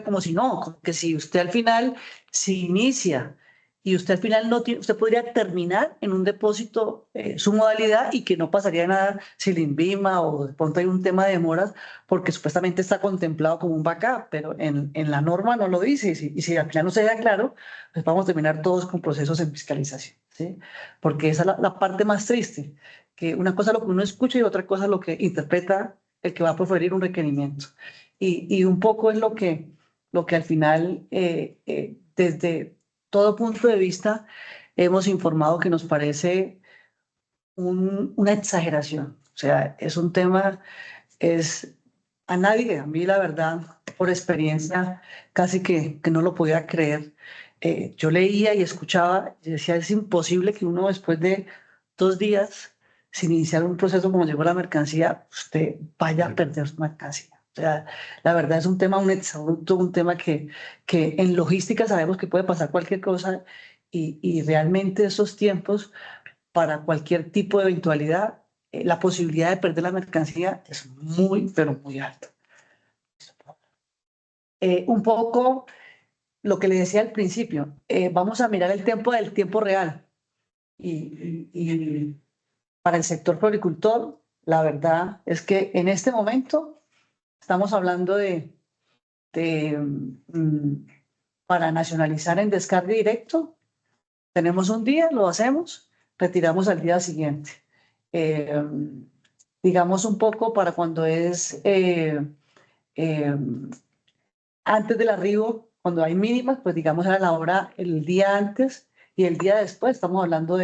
como si no, como que si usted al final, si inicia y usted al final no tiene, usted podría terminar en un depósito su modalidad y que no pasaría nada si le INVIMA o de pronto hay un tema de demoras porque supuestamente está contemplado como un backup, pero en la norma no lo dice y si al final no se deja claro, pues vamos a terminar todos con procesos en fiscalización, ¿sí? Porque esa es la parte más triste, que una cosa es lo que uno escucha y otra cosa es lo que interpreta el que va a proferir un requerimiento. Y un poco es lo que al final desde todo punto de vista, hemos informado que nos parece una exageración. O sea, es un tema, a nadie, a mí la verdad, por experiencia, casi que no lo podía creer. Yo leía y escuchaba y decía, es imposible que uno después de 2 días, sin iniciar un proceso como llegó la mercancía, usted vaya a perder su mercancía. O sea, la verdad es un tema, un exabrupto, un tema que en logística sabemos que puede pasar cualquier cosa y realmente esos tiempos para cualquier tipo de eventualidad, la posibilidad de perder la mercancía es muy, pero muy alta. Un poco lo que le decía al principio, vamos a mirar el tiempo del tiempo real y para el sector floricultor, la verdad es que en este momento estamos hablando para nacionalizar en descargue directo, tenemos un día, lo hacemos, retiramos al día siguiente. Digamos un poco para cuando es antes del arribo, cuando hay mínimas, pues digamos a la hora el día antes y el día después, estamos hablando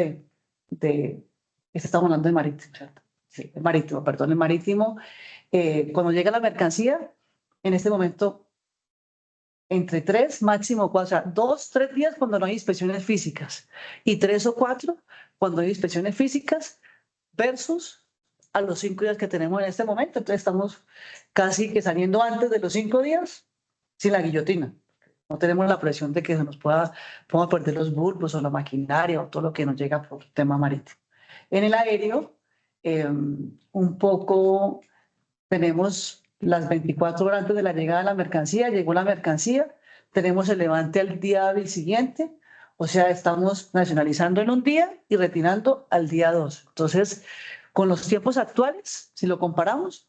estamos hablando de marítimo, ¿cierto? Sí, el marítimo, perdón, el marítimo. Cuando llega la mercancía, en este momento entre 3, máximo 4, o sea, 2, 3 días cuando no hay inspecciones físicas y 3 o 4 cuando hay inspecciones físicas versus a los 5 días que tenemos en este momento. Entonces estamos casi que saliendo antes de los 5 días sin la guillotina. No tenemos la presión de que se nos podamos perder los bulbos o la maquinaria o todo lo que nos llega por tema marítimo. En el aéreo, un poco tenemos las 24 horas antes de la llegada de la mercancía, llegó la mercancía, tenemos el levante al día hábil siguiente, o sea, estamos nacionalizando en un día y retirando al día 2. Entonces, con los tiempos actuales, si lo comparamos,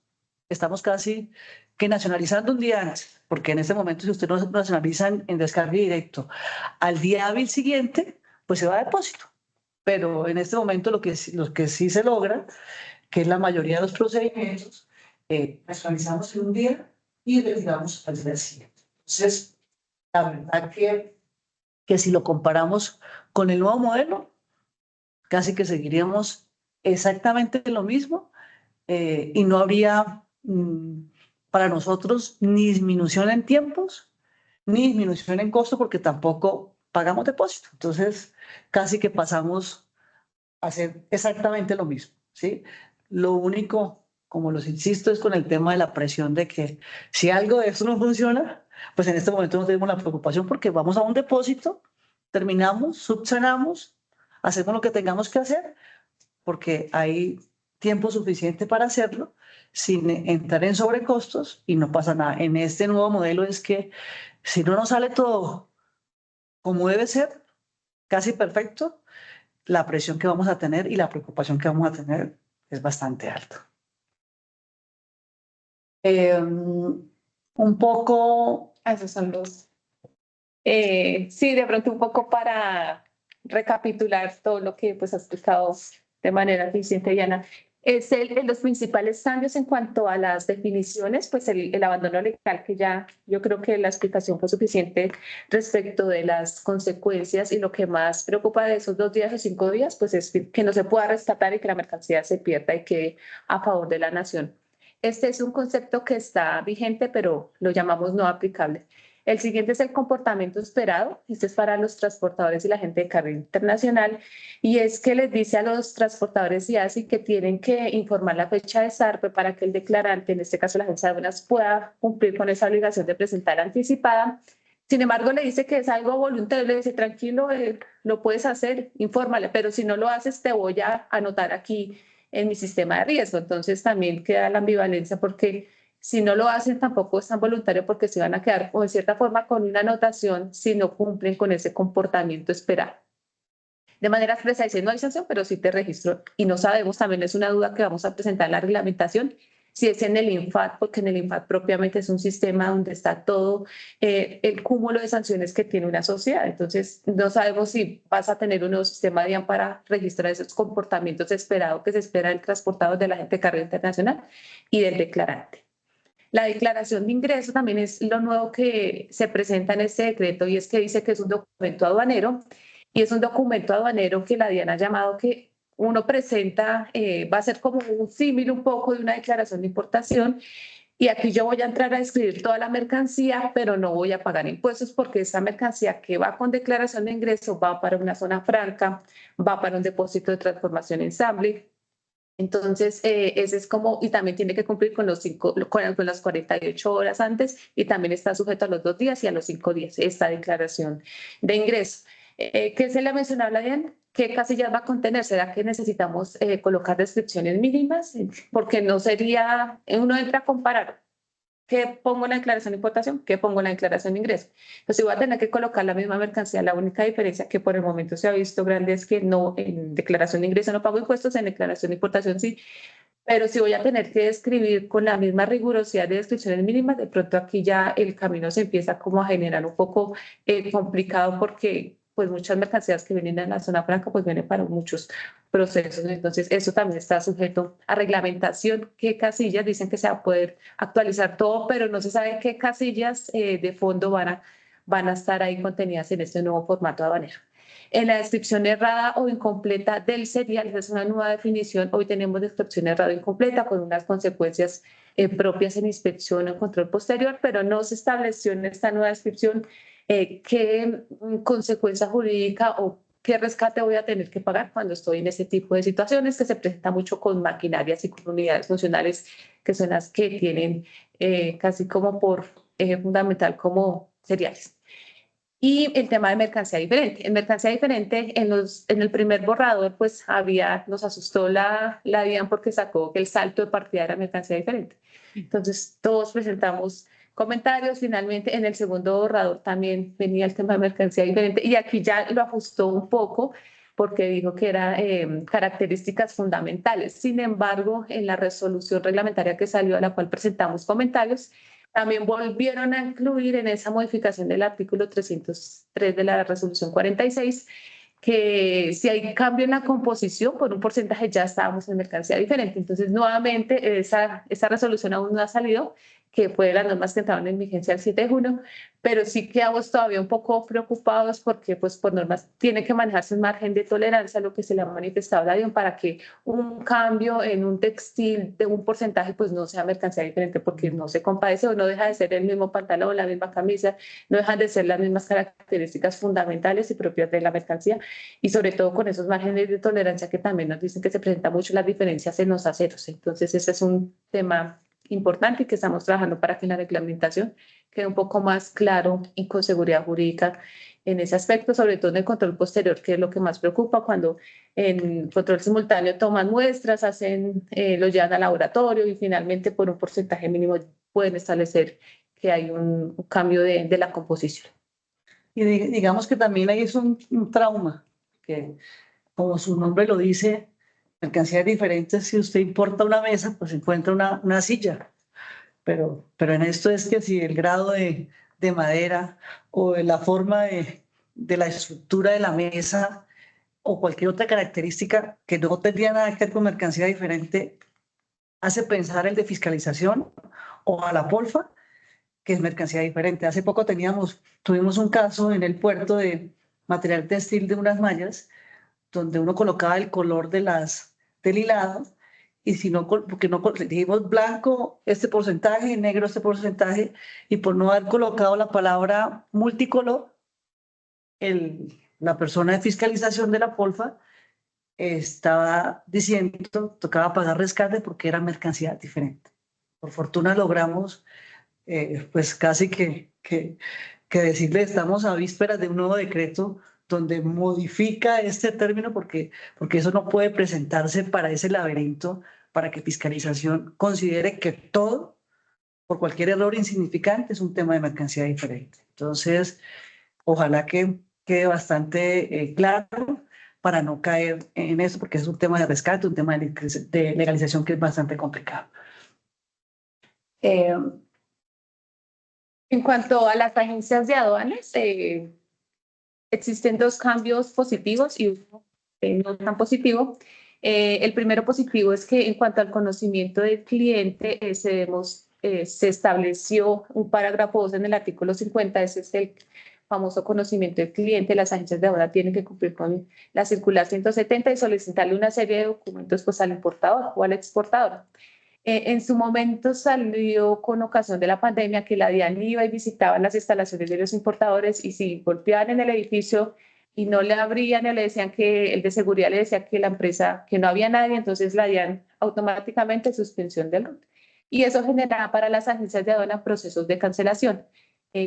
estamos casi que nacionalizando un día antes, porque en este momento si usted no nacionaliza en descargue directo al día hábil siguiente, pues se va a depósito. Pero en este momento lo que sí se logra que es la mayoría de los procedimientos, las realizamos en un día y retiramos al día siguiente. Entonces, la verdad que si lo comparamos con el nuevo modelo, casi que seguiríamos exactamente lo mismo y no habría para nosotros ni disminución en tiempos, ni disminución en costo, porque tampoco pagamos depósito. Entonces, casi que pasamos a hacer exactamente lo mismo, ¿sí? Lo único, como los insisto, es con el tema de la presión de que si algo de esto no funciona, pues en este momento no tenemos la preocupación porque vamos a un depósito, terminamos, subsanamos, hacemos lo que tengamos que hacer, porque hay tiempo suficiente para hacerlo sin entrar en sobrecostos y no pasa nada. En este nuevo modelo es que si no nos sale todo como debe ser, casi perfecto, la presión que vamos a tener y la preocupación que vamos a tener es bastante alta. Un poco... Esos son los... sí, de pronto un poco para recapitular todo lo que pues, has explicado de manera eficiente, Diana. Los principales cambios en cuanto a las definiciones, pues el abandono legal, que ya yo creo que la explicación fue suficiente respecto de las consecuencias, y lo que más preocupa de esos 2 días o 5 días, pues es que no se pueda rescatar y que la mercancía se pierda y quede a favor de la nación. Este es un concepto que está vigente, pero lo llamamos no aplicable. El siguiente es el comportamiento esperado. Este es para los transportadores y la gente de carga internacional, y es que les dice a los transportadores y así que tienen que informar la fecha de zarpe para que el declarante, en este caso la agencia de aduanas, pueda cumplir con esa obligación de presentar anticipada. Sin embargo, le dice que es algo voluntario, le dice tranquilo, lo puedes hacer, infórmale, pero si no lo haces te voy a anotar aquí en mi sistema de riesgo. Entonces también queda la ambivalencia, porque si no lo hacen tampoco es tan voluntario, porque se van a quedar o en cierta forma con una anotación si no cumplen con ese comportamiento esperado. De manera expresa dice no hay sanción, pero sí te registro, y no sabemos, también es una duda que vamos a presentar en la reglamentación, si es en el INFAT, porque en el INFAT propiamente es un sistema donde está todo el cúmulo de sanciones que tiene una sociedad. Entonces, no sabemos si vas a tener un nuevo sistema DIAN para registrar esos comportamientos esperados que se espera del transportador, de la gente de carga internacional y del declarante. La declaración de ingreso también es lo nuevo que se presenta en este decreto, y es que dice que es un documento aduanero, y es un documento aduanero que la DIAN ha llamado que uno presenta, va a ser como un símil un poco de una declaración de importación, y aquí yo voy a entrar a describir toda la mercancía, pero no voy a pagar impuestos, porque esa mercancía que va con declaración de ingreso va para una zona franca, va para un depósito de transformación ensamble. Entonces, ese es como, y también tiene que cumplir con con las 48 horas antes, y también está sujeto a los 2 días y a los 5 días esta declaración de ingreso. ¿Qué se le mencionaba, Diana? ¿Qué casillas va a contener? ¿Será que necesitamos colocar descripciones mínimas? Porque no sería, uno entra a comparar. ¿Qué pongo en la declaración de importación? ¿Qué pongo en la declaración de ingreso? Entonces voy a tener que colocar la misma mercancía. La única diferencia que por el momento se ha visto grande es que no, en declaración de ingreso no pago impuestos, en declaración de importación sí, pero si voy a tener que describir con la misma rigurosidad de descripciones mínimas, de pronto aquí ya el camino se empieza como a generar un poco complicado, porque pues muchas mercancías que vienen de la zona franca pues vienen para muchos procesos. Entonces eso también está sujeto a reglamentación. ¿Qué casillas? Dicen que se va a poder actualizar todo, pero no se sabe qué casillas de fondo van a estar ahí contenidas en este nuevo formato aduanero. En la descripción errada o incompleta del serial, esa es una nueva definición. Hoy tenemos descripción errada o incompleta con unas consecuencias propias en inspección o control posterior, pero no se estableció en esta nueva descripción qué consecuencia jurídica o qué rescate voy a tener que pagar cuando estoy en ese tipo de situaciones, que se presenta mucho con maquinarias y con unidades funcionales, que son las que tienen casi como por fundamental como seriales. Y el tema de mercancía diferente. En mercancía diferente, en el primer borrador, pues nos asustó la DIAN, porque sacó que el salto de partida era mercancía diferente. Entonces, todos presentamos comentarios. Finalmente, en el segundo borrador también venía el tema de mercancía diferente, y aquí ya lo ajustó un poco, porque dijo que eran características fundamentales. Sin embargo, en la resolución reglamentaria que salió, a la cual presentamos comentarios, también volvieron a incluir en esa modificación del artículo 303 de la resolución 46 que si hay cambio en la composición, por un porcentaje ya estábamos en mercancía diferente. Entonces, nuevamente, esa resolución aún no ha salido, que fue de las normas que entraron en vigencia el 7 de junio, pero sí quedamos todavía un poco preocupados porque, pues, por normas tiene que manejarse un margen de tolerancia, lo que se le ha manifestado a la DIAN, para que un cambio en un textil de un porcentaje, pues, no sea mercancía diferente, porque no se compadece o no deja de ser el mismo pantalón, la misma camisa, no dejan de ser las mismas características fundamentales y propias de la mercancía, y sobre todo con esos márgenes de tolerancia que también nos dicen que se presentan mucho las diferencias en los aceros. Entonces, ese es un tema importante y que estamos trabajando para que la reglamentación quede un poco más claro y con seguridad jurídica en ese aspecto, sobre todo en el control posterior, que es lo que más preocupa cuando en control simultáneo toman muestras, lo llevan al laboratorio y finalmente por un porcentaje mínimo pueden establecer que hay un cambio de la composición. Y digamos que también ahí es un trauma, que como su nombre lo dice, mercancías diferentes, si usted importa una mesa, pues encuentra una silla. Pero en esto es que si el grado de madera o de la forma de la estructura de la mesa o cualquier otra característica que no tendría nada que ver con mercancía diferente, hace pensar el de fiscalización o a la polfa, que es mercancía diferente. Hace poco tuvimos un caso en el puerto de material textil de unas mallas, donde uno colocaba el color del hilado, y si no, porque no dijimos blanco este porcentaje, negro este porcentaje, y por no haber colocado la palabra multicolor, la persona de fiscalización de la Polfa estaba diciendo, tocaba pagar rescate porque era mercancía diferente. Por fortuna logramos, pues casi que decirle, estamos a vísperas de un nuevo decreto donde modifica este término porque eso no puede presentarse para ese laberinto, para que fiscalización considere que todo, por cualquier error insignificante, es un tema de mercancía diferente. Entonces, ojalá que quede bastante claro para no caer en eso, porque es un tema de rescate, un tema de legalización que es bastante complicado. En cuanto a las agencias de aduanas, existen dos cambios positivos y uno no tan positivo. El primero positivo es que en cuanto al conocimiento del cliente, se estableció un parágrafo 2 en el artículo 50, ese es el famoso conocimiento del cliente. Las agencias de aduana tienen que cumplir con la circular 170 y solicitarle una serie de documentos, pues, al importador o al exportador. En su momento salió con ocasión de la pandemia que la DIAN iba y visitaba las instalaciones de los importadores, y si golpeaban en el edificio y no le abrían o le decían que el de seguridad le decía que la empresa, que no había nadie, entonces la DIAN automáticamente suspensión del RUT. Y eso generaba para las agencias de aduana procesos de cancelación.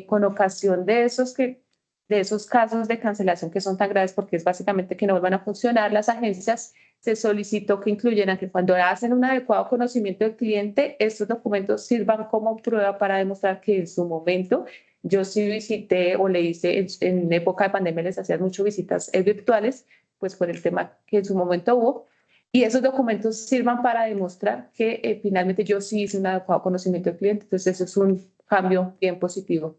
Con ocasión de esos casos de cancelación que son tan graves, porque es básicamente que no vuelvan a funcionar las agencias, se solicitó que incluyeran que cuando hacen un adecuado conocimiento del cliente, estos documentos sirvan como prueba para demostrar que en su momento yo sí visité o le hice, en época de pandemia les hacían muchas visitas virtuales, pues por el tema que en su momento hubo, y esos documentos sirvan para demostrar que finalmente yo sí hice un adecuado conocimiento del cliente. Entonces, eso es un cambio bien positivo.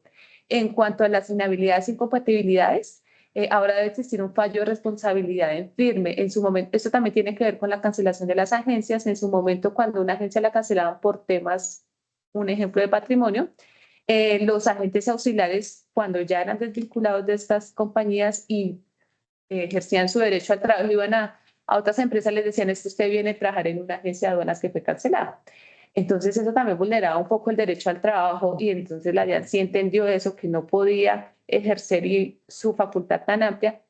En cuanto a las inhabilidades e incompatibilidades, ahora debe existir un fallo de responsabilidad en firme. En su momento, esto también tiene que ver con la cancelación de las agencias. En su momento, cuando una agencia la cancelaban por temas, un ejemplo de patrimonio, los agentes auxiliares, cuando ya eran desvinculados de estas compañías y ejercían su derecho al trabajo, iban a otras empresas, les decían, es que usted viene a trabajar en una agencia de aduanas que fue cancelada. Entonces eso también vulneraba un poco el derecho al trabajo, y entonces la DIAN sí entendió eso, que no podía ejercer su facultad tan amplia,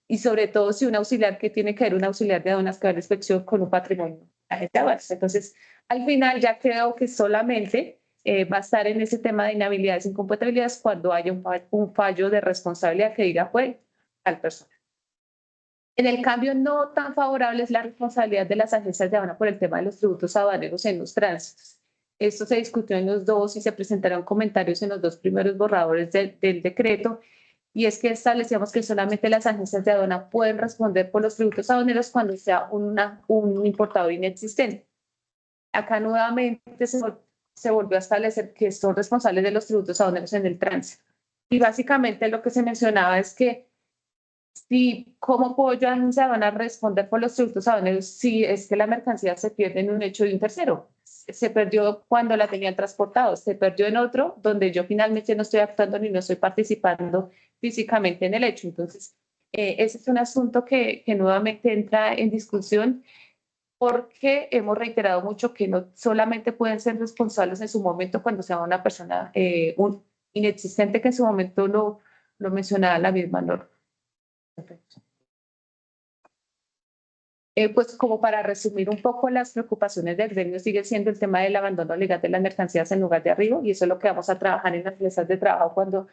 y sobre todo si un auxiliar, que tiene que ver un auxiliar de aduanas que va a la inspección con un patrimonio agente de aduanas. Entonces, al final ya creo que solamente va a estar en ese tema de inhabilidades e incompatibilidades cuando haya un fallo de responsabilidad que diga fue tal persona. En el cambio no tan favorable es la responsabilidad de las agencias de aduana por el tema de los tributos aduaneros en los tránsitos. Esto se discutió en los dos y se presentaron comentarios en los dos primeros borradores del decreto, y es que establecíamos que solamente las agencias de aduana pueden responder por los tributos aduaneros cuando sea un importador inexistente. Acá nuevamente se volvió a establecer que son responsables de los tributos aduaneros en el tránsito. Y básicamente lo que se mencionaba es que si cómo puedo yo agencia aduanal responder por los tributos aduaneros si es que la mercancía se pierde en un hecho de un tercero. Se perdió cuando la tenían transportado, se perdió en otro donde yo finalmente no estoy actuando ni no estoy participando físicamente en el hecho. Entonces, ese es un asunto que nuevamente entra en discusión porque hemos reiterado mucho que no solamente pueden ser responsables en su momento cuando sea una persona inexistente, que en su momento lo mencionaba la misma norma. Pues como para resumir un poco las preocupaciones del gremio, sigue siendo el tema del abandono legal de las mercancías en lugar de arribo, y eso es lo que vamos a trabajar en las mesas de trabajo cuando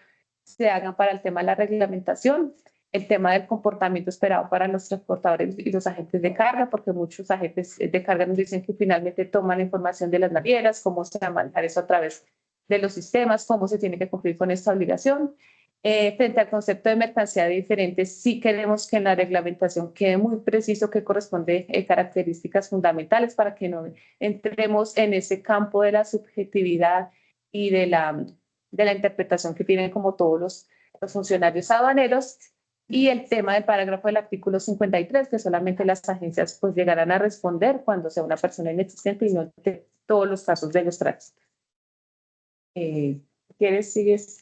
se hagan para el tema de la reglamentación, el tema del comportamiento esperado para los transportadores y los agentes de carga, porque muchos agentes de carga nos dicen que finalmente toman información de las navieras, cómo se va a manejar eso a través de los sistemas, cómo se tiene que cumplir con esta obligación. Frente al concepto de mercancía diferente, sí queremos que en la reglamentación quede muy preciso qué corresponde características fundamentales para que no entremos en ese campo de la subjetividad y de la interpretación que tienen como todos los funcionarios aduaneros. Y el tema del parágrafo del artículo 53, que solamente las agencias pues llegarán a responder cuando sea una persona inexistente y no de todos los casos de los tránsitos. ¿Quieres, sigues?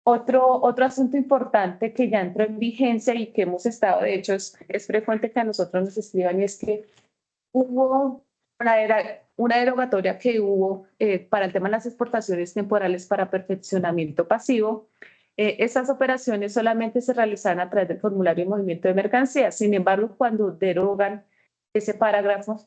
Otro asunto importante que ya entró en vigencia y que hemos estado, de hecho, es frecuente que a nosotros nos escriban, y es que hubo una derogatoria que hubo para el tema de las exportaciones temporales para perfeccionamiento pasivo. Esas operaciones solamente se realizan a través del formulario de movimiento de mercancías. Sin embargo, cuando derogan ese parágrafo,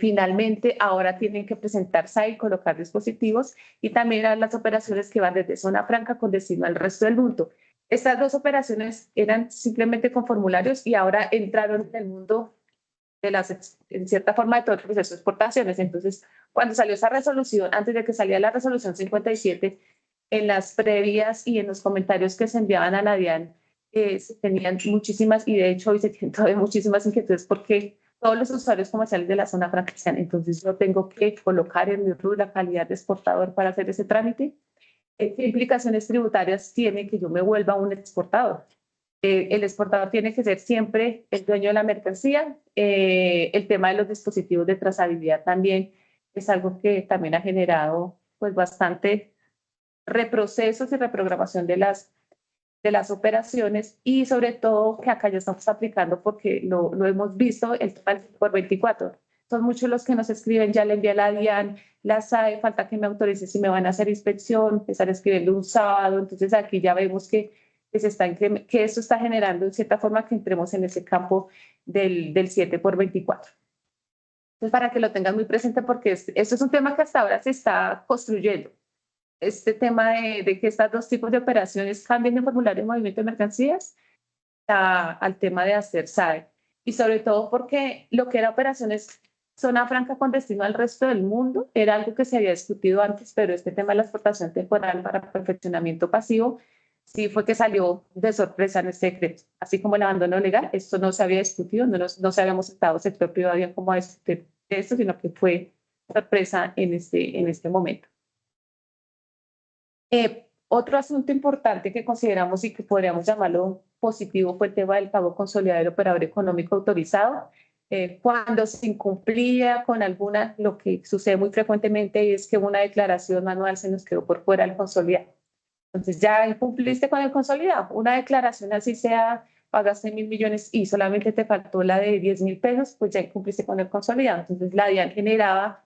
finalmente ahora tienen que presentarse y colocar dispositivos, y también a las operaciones que van desde zona franca con destino al resto del mundo. Estas dos operaciones eran simplemente con formularios y ahora entraron en el mundo de en cierta forma, de todo el proceso de exportaciones. Entonces, cuando salió esa resolución, antes de que saliera la resolución 57, en las previas y en los comentarios que se enviaban a la DIAN, se tenían muchísimas, y de hecho hoy se tienen todavía muchísimas inquietudes porque todos los usuarios comerciales de la zona franca decían, entonces yo tengo que colocar en mi RUT la calidad de exportador para hacer ese trámite. ¿Qué implicaciones tributarias tiene que yo me vuelva un exportador? El exportador tiene que ser siempre el dueño de la mercancía. El tema de los dispositivos de trazabilidad también es algo que también ha generado pues bastante reprocesos y reprogramación de las operaciones, y sobre todo que acá ya estamos aplicando porque lo hemos visto, el tema por 24. Son muchos los que nos escriben, ya le envié a la DIAN, la SAE, falta que me autorice si me van a hacer inspección, empezar escribiendo un sábado. Entonces aquí ya vemos que eso está generando en cierta forma que entremos en ese campo del 7 por 24. Entonces, para que lo tengan muy presente, porque esto es un tema que hasta ahora se está construyendo. Este tema de que estos dos tipos de operaciones cambien de formulario de movimiento de mercancías al tema de hacer SAE. Y sobre todo porque lo que era operaciones zona franca con destino al resto del mundo era algo que se había discutido antes, pero este tema de la exportación temporal para perfeccionamiento pasivo sí fue que salió de sorpresa en este decreto. Así como el abandono legal, esto no se había discutido, no se habíamos estado sector privado bien como a discutir esto, sino que fue sorpresa en este momento. Otro asunto importante que consideramos y que podríamos llamarlo positivo fue el tema del pago consolidado del operador económico autorizado. Cuando se incumplía con alguna, lo que sucede muy frecuentemente es que una declaración manual se nos quedó por fuera del consolidado. Entonces ya incumpliste con el consolidado. Una declaración así sea, pagaste 1.000 millones y solamente te faltó la de 10.000 pesos, pues ya incumpliste con el consolidado. Entonces la DIAN generaba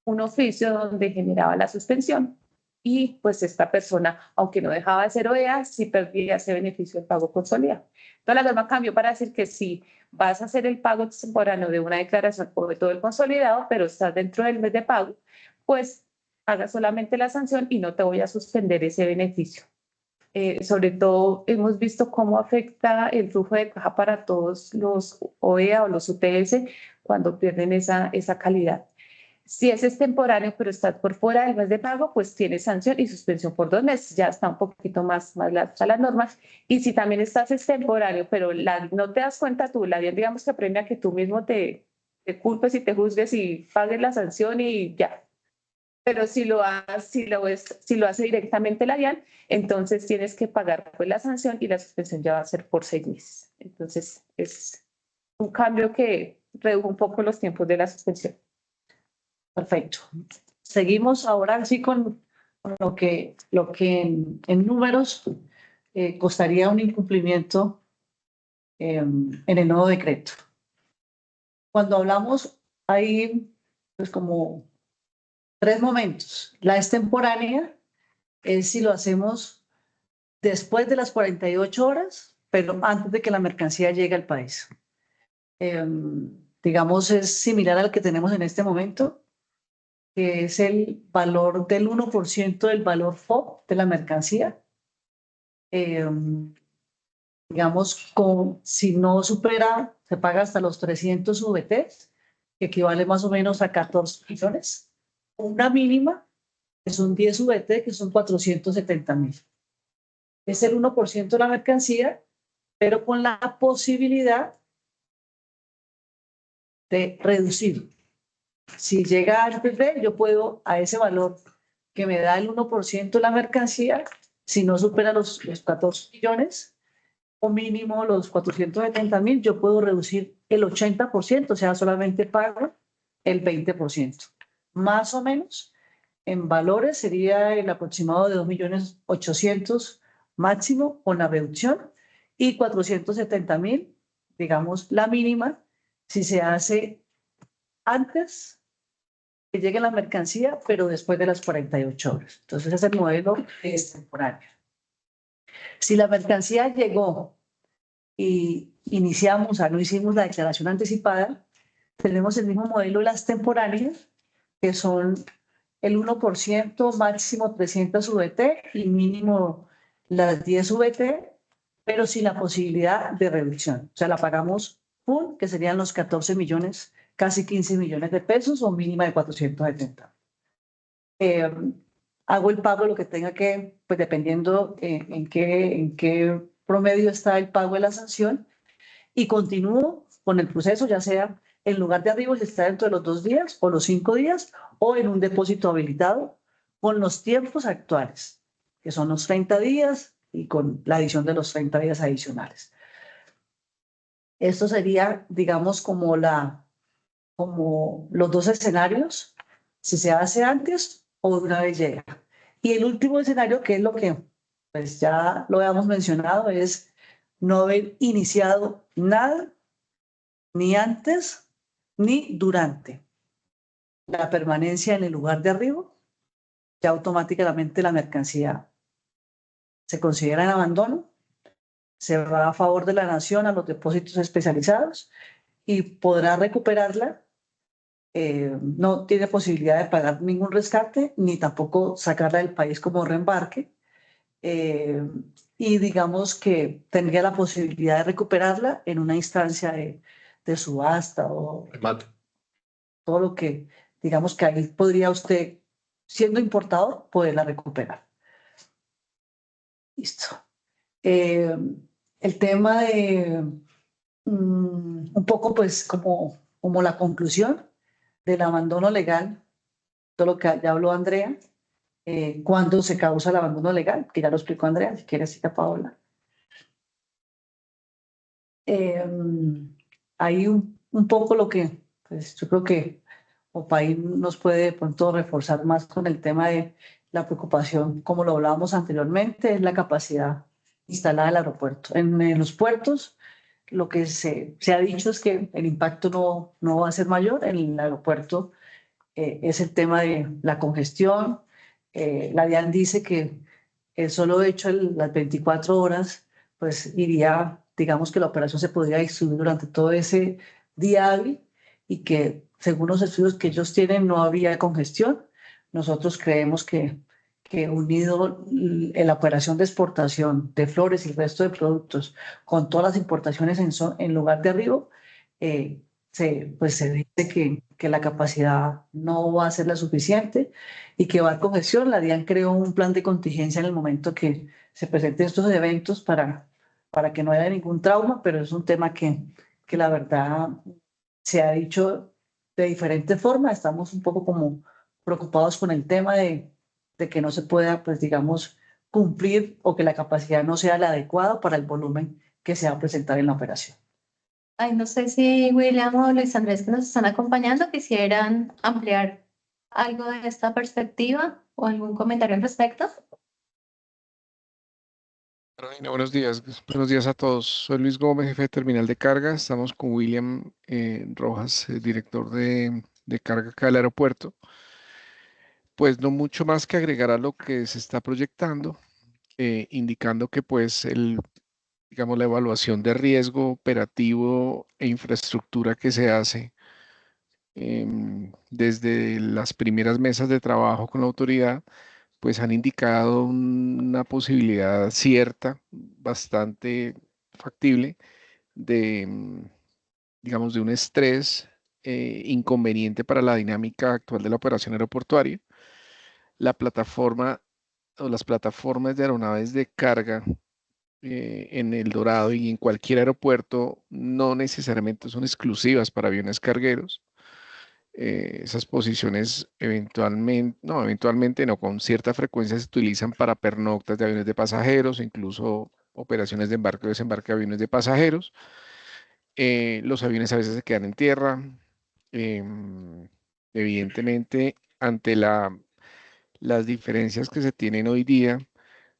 un oficio donde generaba la suspensión, y pues esta persona, aunque no dejaba de ser OEA, sí perdía ese beneficio del pago consolidado. Entonces la norma cambió para decir que si vas a hacer el pago extemporáneo de una declaración o de todo el consolidado, pero estás dentro del mes de pago, pues haga solamente la sanción y no te voy a suspender ese beneficio. Sobre todo hemos visto cómo afecta el flujo de caja para todos los OEA o los UTS cuando pierden esa calidad. Si ese es temporario, pero estás por fuera del mes de pago, pues tienes sanción y suspensión por 2 meses. Ya está un poquito más laxa las normas. Y si también estás es temporario, pero no te das cuenta tú, la DIAN digamos que apremia que tú mismo te culpes y te juzgues y pagues la sanción y ya. Pero si lo hace directamente la DIAN, entonces tienes que pagar pues, la sanción y la suspensión ya va a ser por 6 meses. Entonces es un cambio que redujo un poco los tiempos de la suspensión. Perfecto. Seguimos ahora sí con lo que en números costaría un incumplimiento en el nuevo decreto. Cuando hablamos, hay pues como 3 momentos. La extemporánea es si lo hacemos después de las 48 horas, pero antes de que la mercancía llegue al país. Digamos, es similar al que tenemos en este momento, que es el valor del 1% del valor FOB de la mercancía. Digamos, si no supera, se paga hasta los 300 VTs, que equivale más o menos a 14 millones. Una mínima, que son 10 VT, que son 470.000. Es el 1% de la mercancía, pero con la posibilidad de reducir. Si llega antes de, yo puedo a ese valor que me da el 1% de la mercancía, si no supera los 14 millones, o mínimo los 470.000, yo puedo reducir el 80%, o sea, solamente pago el 20%. Más o menos, en valores sería el aproximado de 2.800.000 máximo con la reducción y 470.000, digamos, la mínima, si se hace antes que llegue la mercancía, pero después de las 48 horas. Entonces, ese es el modelo extemporáneo. Si la mercancía llegó y iniciamos, o sea, no hicimos la declaración anticipada, tenemos el mismo modelo de las temporáneas, que son el 1%, máximo 300 VT y mínimo las 10 VT, pero sin la posibilidad de reducción. O sea, la pagamos full, que serían los 14 millones, casi 15 millones de pesos o mínima de 470. Hago el pago de lo que tenga que, pues dependiendo en qué promedio está el pago de la sanción, y continúo con el proceso, ya sea en lugar de arribo si está dentro de los 2 días o los 5 días, o en un depósito habilitado con los tiempos actuales, que son los 30 días y con la adición de los 30 días adicionales. Esto sería, digamos, como los 2 escenarios, si se hace antes o una vez llega. Y el último escenario, que es lo que pues ya lo habíamos mencionado, es no haber iniciado nada, ni antes ni durante la permanencia en el lugar de arribo, ya automáticamente la mercancía se considera en abandono, se va a favor de la nación a los depósitos especializados y podrá recuperarla. No tiene posibilidad de pagar ningún rescate ni tampoco sacarla del país como reembarque. Y digamos que tendría la posibilidad de recuperarla en una instancia de subasta o Remate. todo lo que, digamos que ahí podría usted, siendo importador, poderla recuperar. Listo. El tema de un poco pues como la conclusión del abandono legal, todo lo que ya habló Andrea, cuándo se causa el abandono legal, que ya lo explicó Andrea, si quiere decir a Paola. Ahí un poco lo que pues, yo creo que Opaí nos puede de pronto reforzar más con el tema de la preocupación, como lo hablábamos anteriormente, es la capacidad instalada del aeropuerto. En los puertos, lo que se ha dicho es que el impacto no va a ser mayor. En el aeropuerto es el tema de la congestión. La DIAN dice que el solo hecho de las 24 horas, pues iría, digamos que la operación se podría distribuir durante todo ese día hábil y que según los estudios que ellos tienen no habría congestión. Nosotros creemos que unido en la operación de exportación de flores y el resto de productos con todas las importaciones en lugar de arribo, pues se dice que la capacidad no va a ser la suficiente y que va a haber congestión. La DIAN creó un plan de contingencia en el momento que se presenten estos eventos para que no haya ningún trauma, pero es un tema que la verdad se ha dicho de diferente forma. Estamos un poco como preocupados con el tema de que no se pueda, pues digamos, cumplir o que la capacidad no sea la adecuada para el volumen que se va a presentar en la operación. Ay, no sé si William o Luis Andrés que nos están acompañando quisieran ampliar algo de esta perspectiva o algún comentario al respecto. Carolina, buenos días. Buenos días a todos. Soy Luis Gómez, jefe de terminal de carga. Estamos con William Rojas, director de carga acá del aeropuerto. Pues no mucho más que agregar a lo que se está proyectando, indicando que pues digamos, la evaluación de riesgo operativo e infraestructura que se hace desde las primeras mesas de trabajo con la autoridad, pues han indicado una posibilidad cierta, bastante factible, digamos, de un estrés inconveniente para la dinámica actual de la operación aeroportuaria. La plataforma o las plataformas de aeronaves de carga en El Dorado y en cualquier aeropuerto no necesariamente son exclusivas para aviones cargueros. Esas posiciones eventualmente no, con cierta frecuencia se utilizan para pernoctas de aviones de pasajeros, incluso operaciones de embarque o desembarque de aviones de pasajeros. Los aviones a veces se quedan en tierra. Evidentemente, ante las diferencias que se tienen hoy día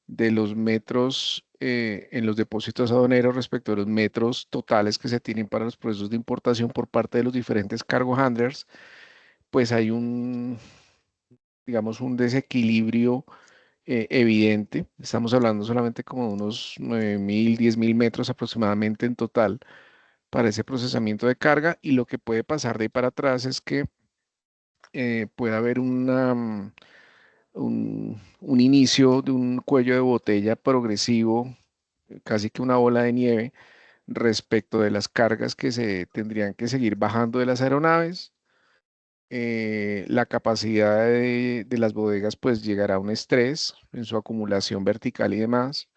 de los metros en los depósitos aduaneros respecto a los metros totales que se tienen para los procesos de importación por parte de los diferentes cargo handlers, pues hay digamos, un desequilibrio evidente. Estamos hablando solamente como de unos 9.000, 10.000 metros aproximadamente en total para ese procesamiento de carga, y lo que puede pasar de ahí para atrás es que puede haber un inicio de un cuello de botella progresivo, casi que una bola de nieve, respecto de las cargas que se tendrían que seguir bajando de las aeronaves. La capacidad de las bodegas pues llegará a un estrés en su acumulación vertical y demás,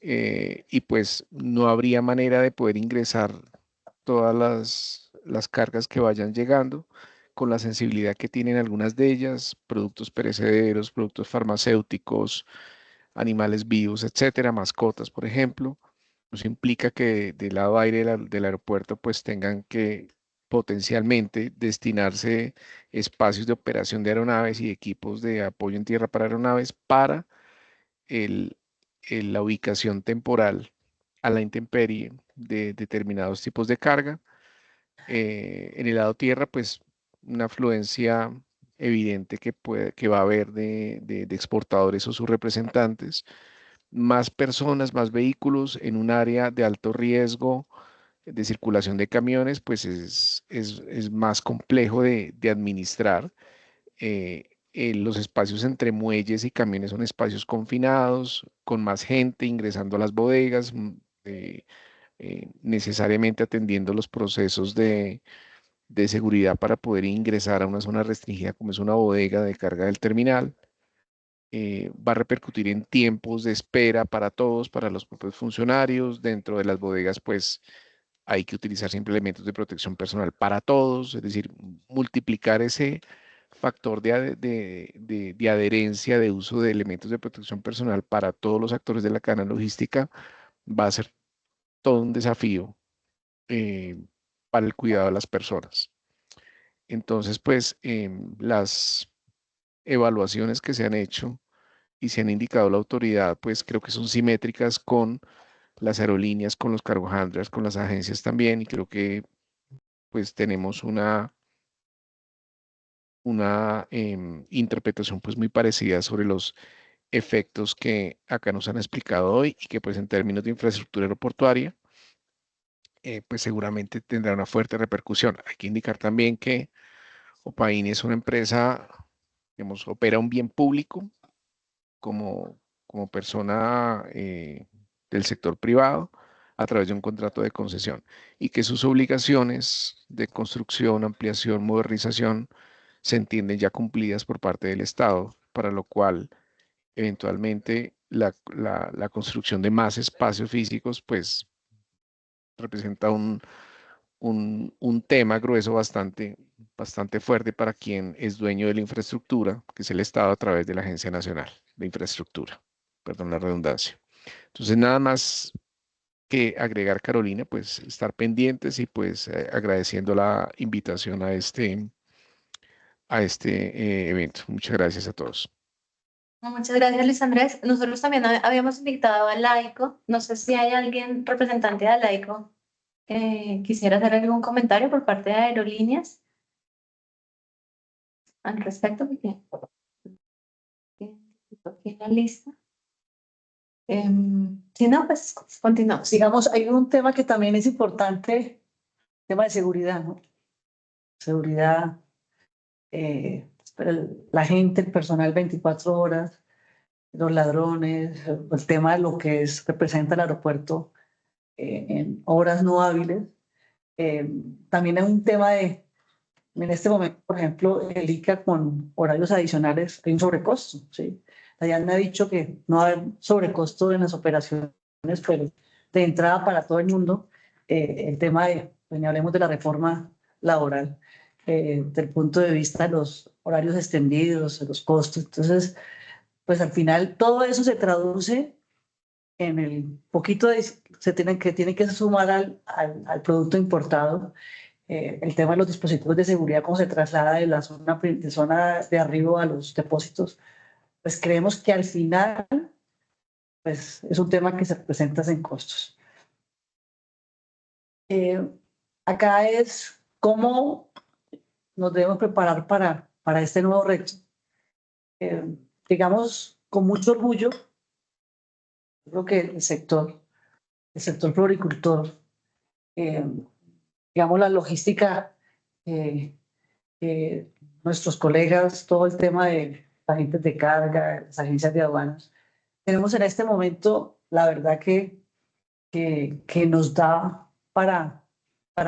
y pues no habría manera de poder ingresar todas las cargas que vayan llegando con la sensibilidad que tienen algunas de ellas, productos perecederos, productos farmacéuticos, animales vivos, etcétera, mascotas, por ejemplo. Eso implica que del lado aire del aeropuerto pues tengan que potencialmente destinarse espacios de operación de aeronaves y equipos de apoyo en tierra para aeronaves para el, la ubicación temporal a la intemperie de determinados tipos de carga. En el lado tierra, pues una afluencia evidente que va a haber de exportadores o sus representantes, más personas, más vehículos en un área de alto riesgo de circulación de camiones, pues es más complejo de administrar. Los espacios entre muelles y camiones son espacios confinados, con más gente ingresando a las bodegas, necesariamente atendiendo los procesos de seguridad para poder ingresar a una zona restringida como es una bodega de carga del terminal. Va a repercutir en tiempos de espera para todos, para los propios funcionarios. Dentro de las bodegas, pues hay que utilizar siempre elementos de protección personal para todos, es decir, multiplicar ese factor de adherencia, de uso de elementos de protección personal para todos los actores de la cadena logística va a ser todo un desafío eh, para el cuidado de las personas. Entonces, pues las evaluaciones que se han hecho y se han indicado la autoridad, pues creo que son simétricas con las aerolíneas, con los cargo handlers, con las agencias también, y creo que pues tenemos una interpretación pues muy parecida sobre los efectos que acá nos han explicado hoy, y que pues en términos de infraestructura aeroportuaria, pues seguramente tendrá una fuerte repercusión. Hay que indicar también que Opaini es una empresa, digamos, opera un bien público como persona del sector privado a través de un contrato de concesión, y que sus obligaciones de construcción, ampliación, modernización se entienden ya cumplidas por parte del Estado, para lo cual eventualmente la construcción de más espacios físicos pues representa un tema grueso bastante fuerte para quien es dueño de la infraestructura, que es el Estado a través de la Agencia Nacional de Infraestructura. Perdón la redundancia. Entonces, nada más que agregar, Carolina, pues estar pendientes y pues agradeciendo la invitación a este evento. Muchas gracias a todos. Muchas gracias, Luis Andrés. Nosotros también habíamos invitado a Laico. No sé si hay alguien representante de Laico que quisiera hacer algún comentario por parte de Aerolíneas al respecto, porque aquí en la lista. Si no, pues continuamos. Digamos, hay un tema que también es importante, tema de seguridad, ¿no? Seguridad, la gente, el personal 24 horas, los ladrones, el tema de lo que representa el aeropuerto en horas no hábiles. También hay un tema en este momento, por ejemplo, el ICA con horarios adicionales, hay un sobrecosto, ¿sí? Dayan me ha dicho que no hay sobrecosto en las operaciones, pero de entrada para todo el mundo, el tema pues, hablemos de la reforma laboral, del punto de vista de los horarios extendidos, de los costos. Entonces, pues al final todo eso se traduce en el poquito tiene que sumar al producto importado. El tema de los dispositivos de seguridad, cómo se traslada de la zona de arriba a los depósitos, pues creemos que al final pues, es un tema que se presenta en costos. Acá es cómo nos debemos preparar para este nuevo reto. Digamos, con mucho orgullo, creo que el sector floricultor, digamos, la logística, nuestros colegas, todo el tema de agentes de carga, las agencias de aduanas, tenemos en este momento, la verdad que nos da para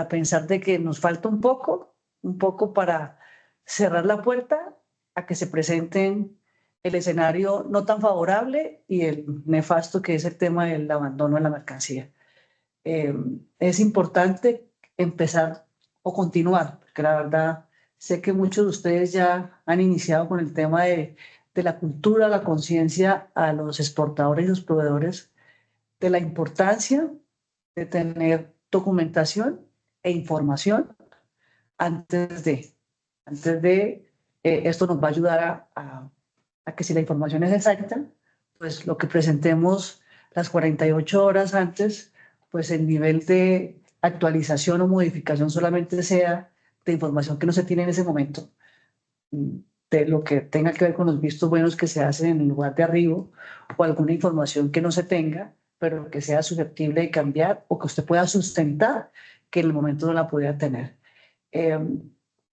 pensar de que nos falta un poco para cerrar la puerta a que se presenten el escenario no tan favorable y el nefasto que es el tema del abandono de la mercancía. Es importante empezar o continuar, porque la verdad sé que muchos de ustedes ya han iniciado con el tema de la cultura, la conciencia a los exportadores y los proveedores de la importancia de tener documentación e información antes de esto nos va a ayudar a que si la información es exacta, pues lo que presentemos las 48 horas antes, pues el nivel de actualización o modificación solamente sea de información que no se tiene en ese momento, de lo que tenga que ver con los vistos buenos que se hacen en el lugar de arribo o alguna información que no se tenga, pero que sea susceptible de cambiar o que usted pueda sustentar que en el momento no la pudiera tener.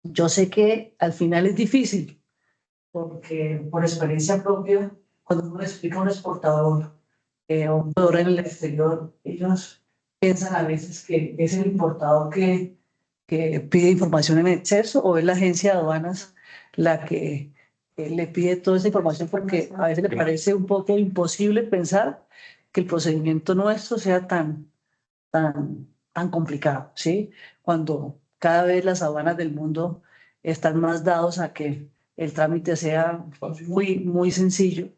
Yo sé que al final es difícil, porque por experiencia propia, cuando uno le explica a un exportador o un proveedor en el exterior, ellos piensan a veces que es el importador que pide información en exceso o es la agencia de aduanas la que le pide toda esa información porque a veces le parece un poco imposible pensar que el procedimiento nuestro sea tan complicado, ¿sí? Cuando cada vez las aduanas del mundo están más dados a que el trámite sea muy sencillo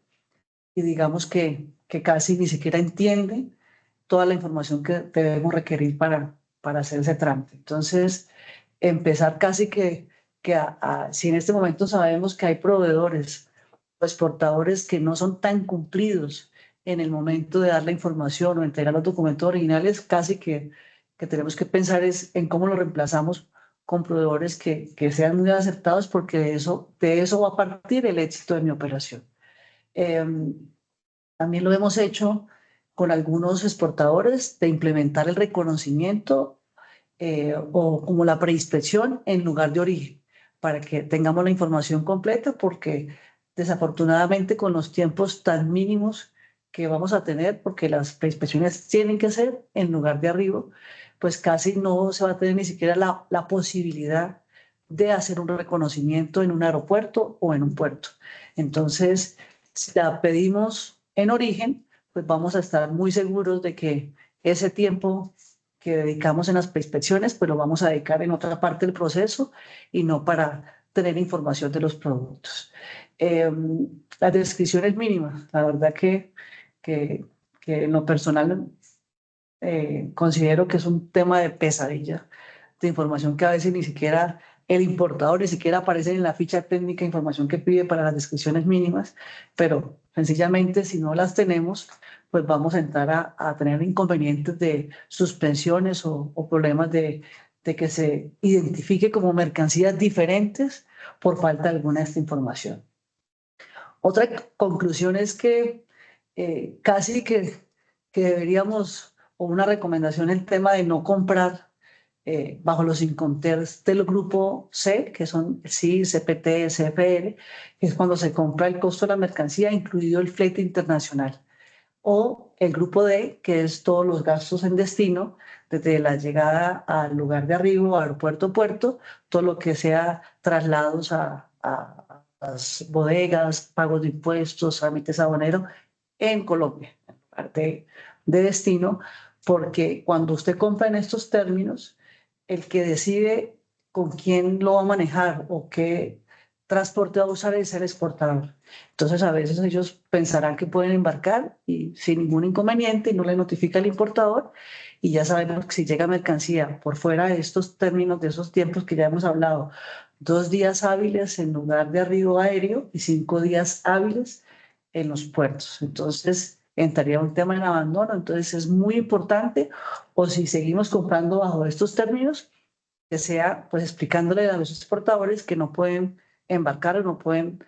y digamos que casi ni siquiera entiende toda la información que debemos requerir para hacer ese trámite. Entonces, empezar casi si en este momento sabemos que hay proveedores o exportadores que no son tan cumplidos en el momento de dar la información o entregar los documentos originales, casi que tenemos que pensar es en cómo lo reemplazamos con proveedores que sean muy aceptados porque de eso va a partir el éxito de mi operación. También lo hemos hecho con algunos exportadores de implementar el reconocimiento o como la preinspección en lugar de origen, para que tengamos la información completa, porque desafortunadamente con los tiempos tan mínimos que vamos a tener, porque las preinspecciones tienen que ser en lugar de arribo, pues casi no se va a tener ni siquiera la posibilidad de hacer un reconocimiento en un aeropuerto o en un puerto. Entonces, si la pedimos en origen, pues vamos a estar muy seguros de que ese tiempo que dedicamos en las preinspecciones, pues lo vamos a dedicar en otra parte del proceso y no para tener información de los productos. Las descripciones mínimas, la verdad que en lo personal considero que es un tema de pesadilla, de información que a veces ni siquiera el importador ni siquiera aparece en la ficha técnica, información que pide para las descripciones mínimas, pero sencillamente si no las tenemos, pues vamos a entrar a tener inconvenientes de suspensiones o problemas de que se identifique como mercancías diferentes por falta de alguna de esta información. Otra conclusión es que casi que deberíamos, o una recomendación, el tema de no comprar bajo los Incoterms del grupo C, que son CI, CPT, CFR, que es cuando se compra el costo de la mercancía, incluido el flete internacional. O el grupo D, que es todos los gastos en destino, desde la llegada al lugar de arribo, aeropuerto, puerto, todo lo que sea traslados a las bodegas, pagos de impuestos, trámites aduaneros en Colombia, en lugar de destino, porque cuando usted compra en estos términos, el que decide con quién lo va a manejar o qué transporte va a usar es el exportador. Entonces, a veces ellos pensarán que pueden embarcar y sin ningún inconveniente y no le notifica al importador. Y ya sabemos que si llega mercancía por fuera de estos términos, de esos tiempos que ya hemos hablado, 2 días hábiles en lugar de arribo aéreo y 5 días hábiles en los puertos. Entonces, entraría un tema en abandono. Entonces, es muy importante, o si seguimos comprando bajo estos términos, que sea pues explicándole a los exportadores que no pueden embarcar o no pueden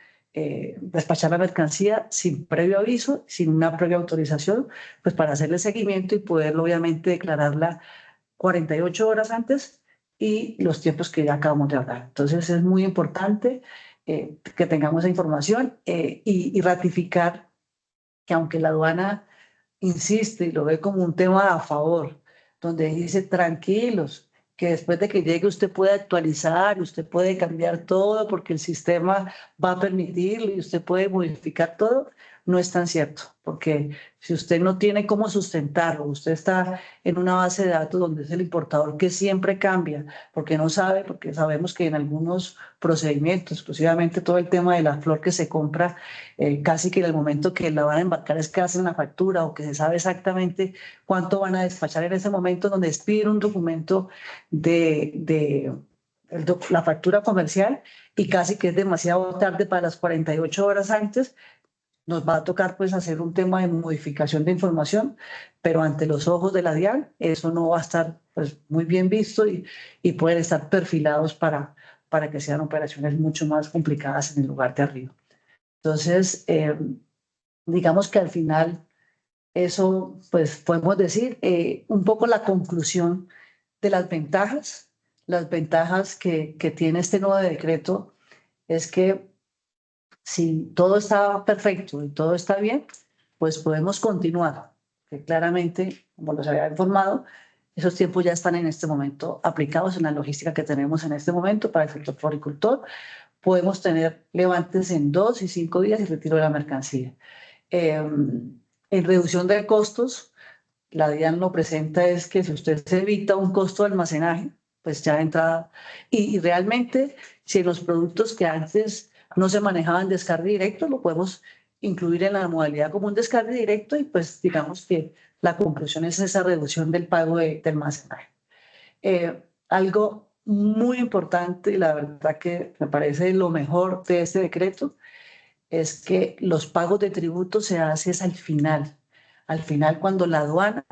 despachar la mercancía sin previo aviso, sin una previa autorización, pues para hacerle seguimiento y poderlo obviamente declararla 48 horas antes y los tiempos que ya acabamos de hablar. Entonces es muy importante que tengamos esa información y ratificar que aunque la aduana insiste y lo ve como un tema a favor, donde dice tranquilos, que después de que llegue usted puede actualizar, usted puede cambiar todo porque el sistema va a permitirlo y usted puede modificar todo, no es tan cierto, porque si usted no tiene cómo sustentarlo, usted está en una base de datos donde es el importador que siempre cambia, porque no sabe, porque sabemos que en algunos procedimientos, exclusivamente todo el tema de la flor que se compra, casi que en el momento que la van a embarcar es que hacen la factura o que se sabe exactamente cuánto van a despachar en ese momento, donde expiden un documento de la factura comercial y casi que es demasiado tarde para las 48 horas antes. Nos va a tocar pues hacer un tema de modificación de información, pero ante los ojos de la DIAN eso no va a estar pues muy bien visto y pueden estar perfilados para que sean operaciones mucho más complicadas en el lugar de arriba. Entonces, digamos que al final eso pues podemos decir un poco la conclusión de las ventajas que tiene este nuevo decreto es que si todo está perfecto y todo está bien, pues podemos continuar, que claramente, como los había informado, esos tiempos ya están en este momento aplicados en la logística que tenemos en este momento para el sector floricultor. Podemos tener levantes en 2 y 5 días y retiro de la mercancía. En reducción de costos, la DIAN lo presenta es que si usted se evita un costo de almacenaje, pues ya de entrada, y realmente si en los productos que antes no se manejaban descargue directo, lo podemos incluir en la modalidad como un descargue directo y pues digamos que la conclusión es esa reducción del pago de almacenaje. Algo muy importante y la verdad que me parece lo mejor de este decreto es que los pagos de tributos se hacen al final cuando la aduana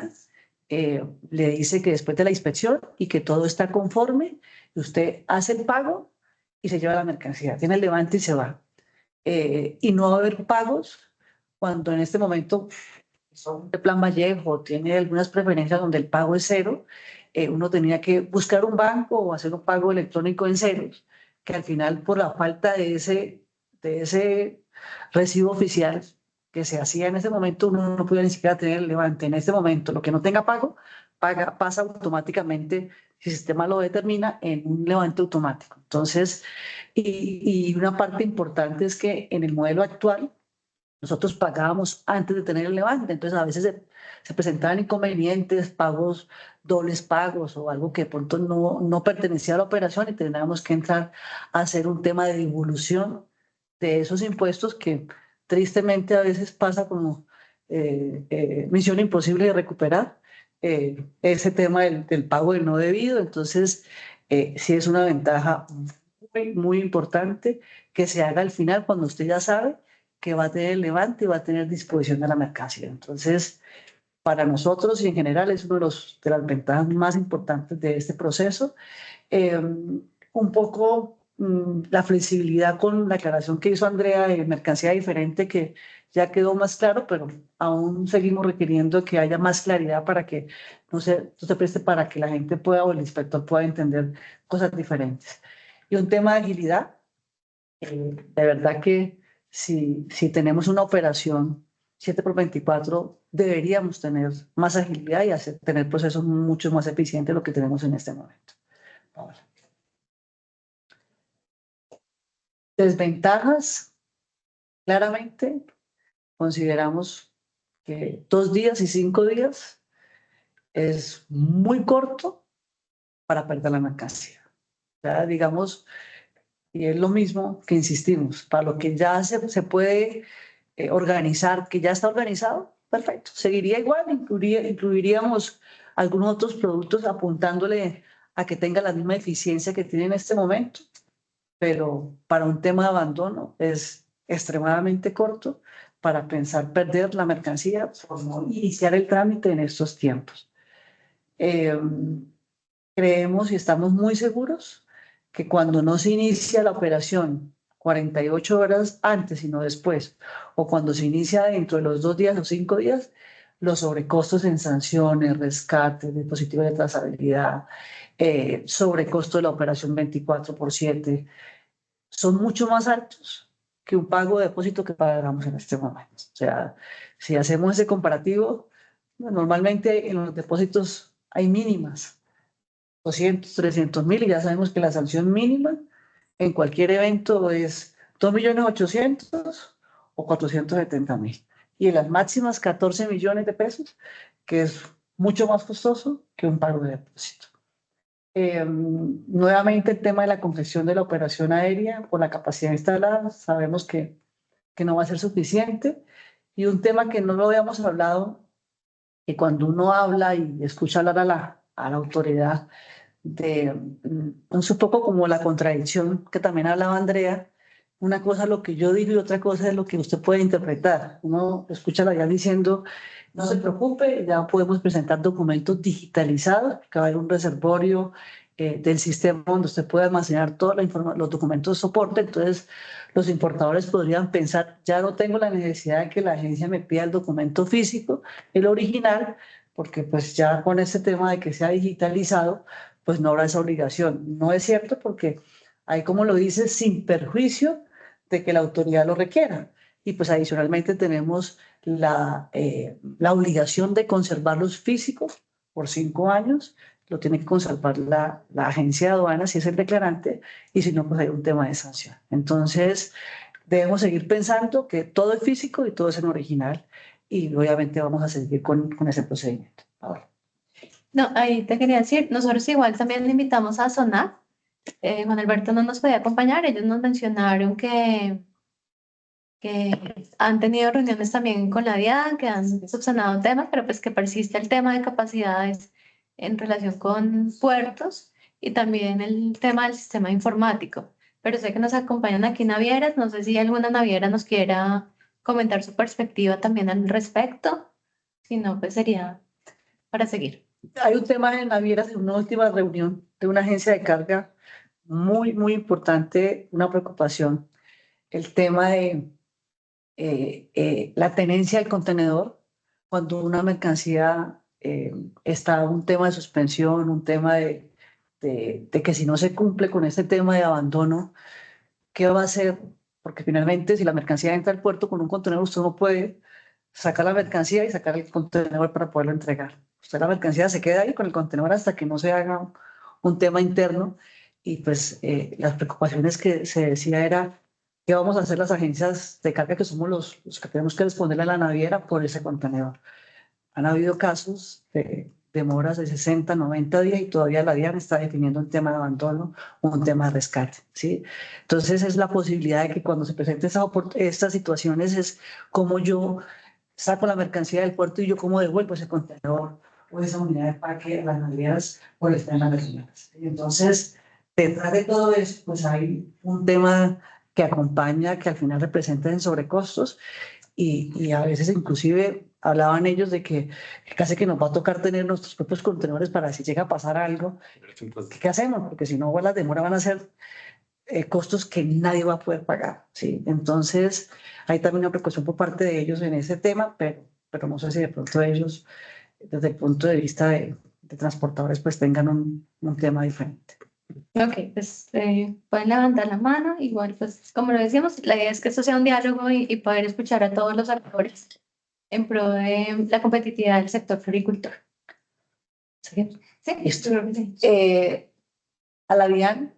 le dice que después de la inspección y que todo está conforme, usted hace el pago y se lleva la mercancía, tiene el levante y se va. Y no va a haber pagos cuando en este momento son de Plan Vallejo, tiene algunas preferencias donde el pago es cero, uno tenía que buscar un banco o hacer un pago electrónico en ceros, que al final por la falta de ese recibo oficial que se hacía en ese momento, uno no podía ni siquiera tener el levante. En este momento, lo que no tenga pago, pasa automáticamente, si el sistema lo determina, en un levante automático. Entonces, y una parte importante es que en el modelo actual, nosotros pagábamos antes de tener el levante, entonces a veces se presentaban inconvenientes, pagos, dobles pagos o algo que de pronto no pertenecía a la operación y teníamos que entrar a hacer un tema de devolución de esos impuestos que tristemente a veces pasa como misión imposible de recuperar ese tema del pago del no debido. Entonces, sí es una ventaja muy importante que se haga al final cuando usted ya sabe que va a tener el levante y va a tener disposición de la mercancía. Entonces, para nosotros y en general es uno de las ventajas más importantes de este proceso. Un poco la flexibilidad con la aclaración que hizo Andrea de mercancía diferente, que ya quedó más claro, pero aún seguimos requiriendo que haya más claridad para que no se preste para que la gente pueda o el inspector pueda entender cosas diferentes. Y un tema de agilidad, de verdad que si tenemos una operación 7x24, deberíamos tener más agilidad y tener procesos mucho más eficientes de lo que tenemos en este momento. Ahora. Desventajas, claramente, consideramos que 2 días y 5 días es muy corto para perder la mercancía. Ya, digamos, y es lo mismo que insistimos, para lo que ya se puede organizar, que ya está organizado, perfecto, seguiría igual, incluiríamos algunos otros productos apuntándole a que tenga la misma eficiencia que tiene en este momento, pero para un tema de abandono es extremadamente corto para pensar perder la mercancía por no iniciar el trámite en estos tiempos. Creemos y estamos muy seguros que cuando no se inicia la operación 48 horas antes, sino después, o cuando se inicia dentro de los 2 días o 5 días, los sobrecostos en sanciones, rescates, dispositivos de trazabilidad, sobrecosto de la operación 24/7, son mucho más altos que un pago de depósito que pagamos en este momento. O sea, si hacemos ese comparativo, normalmente en los depósitos hay mínimas, 200, 300 mil, y ya sabemos que la sanción mínima en cualquier evento es 2.800.000 o 470.000. Y en las máximas 14 millones de pesos, que es mucho más costoso que un pago de depósito. Nuevamente el tema de la concesión de la operación aérea por la capacidad instalada, sabemos que no va a ser suficiente. Y un tema que no lo habíamos hablado, que cuando uno habla y escucha hablar a la autoridad, es un poco como la contradicción que también hablaba Andrea. Una cosa es lo que yo digo y otra cosa es lo que usted puede interpretar. Uno escucha la ya diciendo, no se preocupe, ya podemos presentar documentos digitalizados, que va a haber un reservorio del sistema donde usted puede almacenar todos los documentos de soporte. Entonces, los importadores podrían pensar, ya no tengo la necesidad de que la agencia me pida el documento físico, el original, porque pues ya con este tema de que sea digitalizado, pues no habrá esa obligación. No es cierto, porque hay, como lo dice, sin perjuicio de que la autoridad lo requiera. Y pues adicionalmente tenemos la obligación de conservarlos físicos por 5 años. Lo tiene que conservar la agencia de aduanas si es el declarante, y si no, pues hay un tema de sanción. Entonces, debemos seguir pensando que todo es físico y todo es en original, y obviamente vamos a seguir con ese procedimiento. Ahora. No, ahí te quería decir, nosotros igual también le invitamos a Sonar. Juan Alberto no nos podía acompañar, ellos nos mencionaron que han tenido reuniones también con la DIAN, que han subsanado temas, pero pues que persiste el tema de capacidades en relación con puertos y también el tema del sistema informático. Pero sé que nos acompañan aquí navieras, no sé si alguna naviera nos quiera comentar su perspectiva también al respecto, si no, pues sería para seguir. Hay un tema en navieras, en una última reunión de una agencia de carga muy importante, una preocupación, el tema de la tenencia del contenedor cuando una mercancía está un tema de suspensión, un tema de que si no se cumple con este tema de abandono, ¿qué va a hacer? Porque finalmente si la mercancía entra al puerto con un contenedor, usted no puede sacar la mercancía y sacar el contenedor para poderlo entregar. Usted la mercancía se queda ahí con el contenedor hasta que no se haga un tema interno, y pues las preocupaciones que se decía era ¿Qué vamos a hacer las agencias de carga que somos los que tenemos que responderle a la naviera por ese contenedor? Han habido casos de demoras de 60, 90 días y todavía la DIAN está definiendo un tema de abandono o un tema de rescate, ¿sí? Entonces es la posibilidad de que cuando se presenten estas situaciones es como yo saco la mercancía del puerto y yo cómo devuelvo ese contenedor o esa unidad de empaque a las navieras por el tema regionales. Entonces, detrás de todo eso, pues hay un tema que acompaña, que al final representa en sobrecostos y a veces inclusive hablaban ellos de que casi que nos va a tocar tener nuestros propios contenedores para si llega a pasar algo, ¿qué hacemos? Porque si no, las demoras van a ser costos que nadie va a poder pagar, ¿sí? Entonces, hay también una preocupación por parte de ellos en ese tema, pero no sé si de pronto ellos, desde el punto de vista de transportadores, pues tengan un tema diferente. Ok, pues pueden levantar la mano. Igual, pues como lo decíamos, la idea es que esto sea un diálogo y poder escuchar a todos los actores en pro de la competitividad del sector floricultor. ¿Sí? Sí, Listo. sí. A la DIAN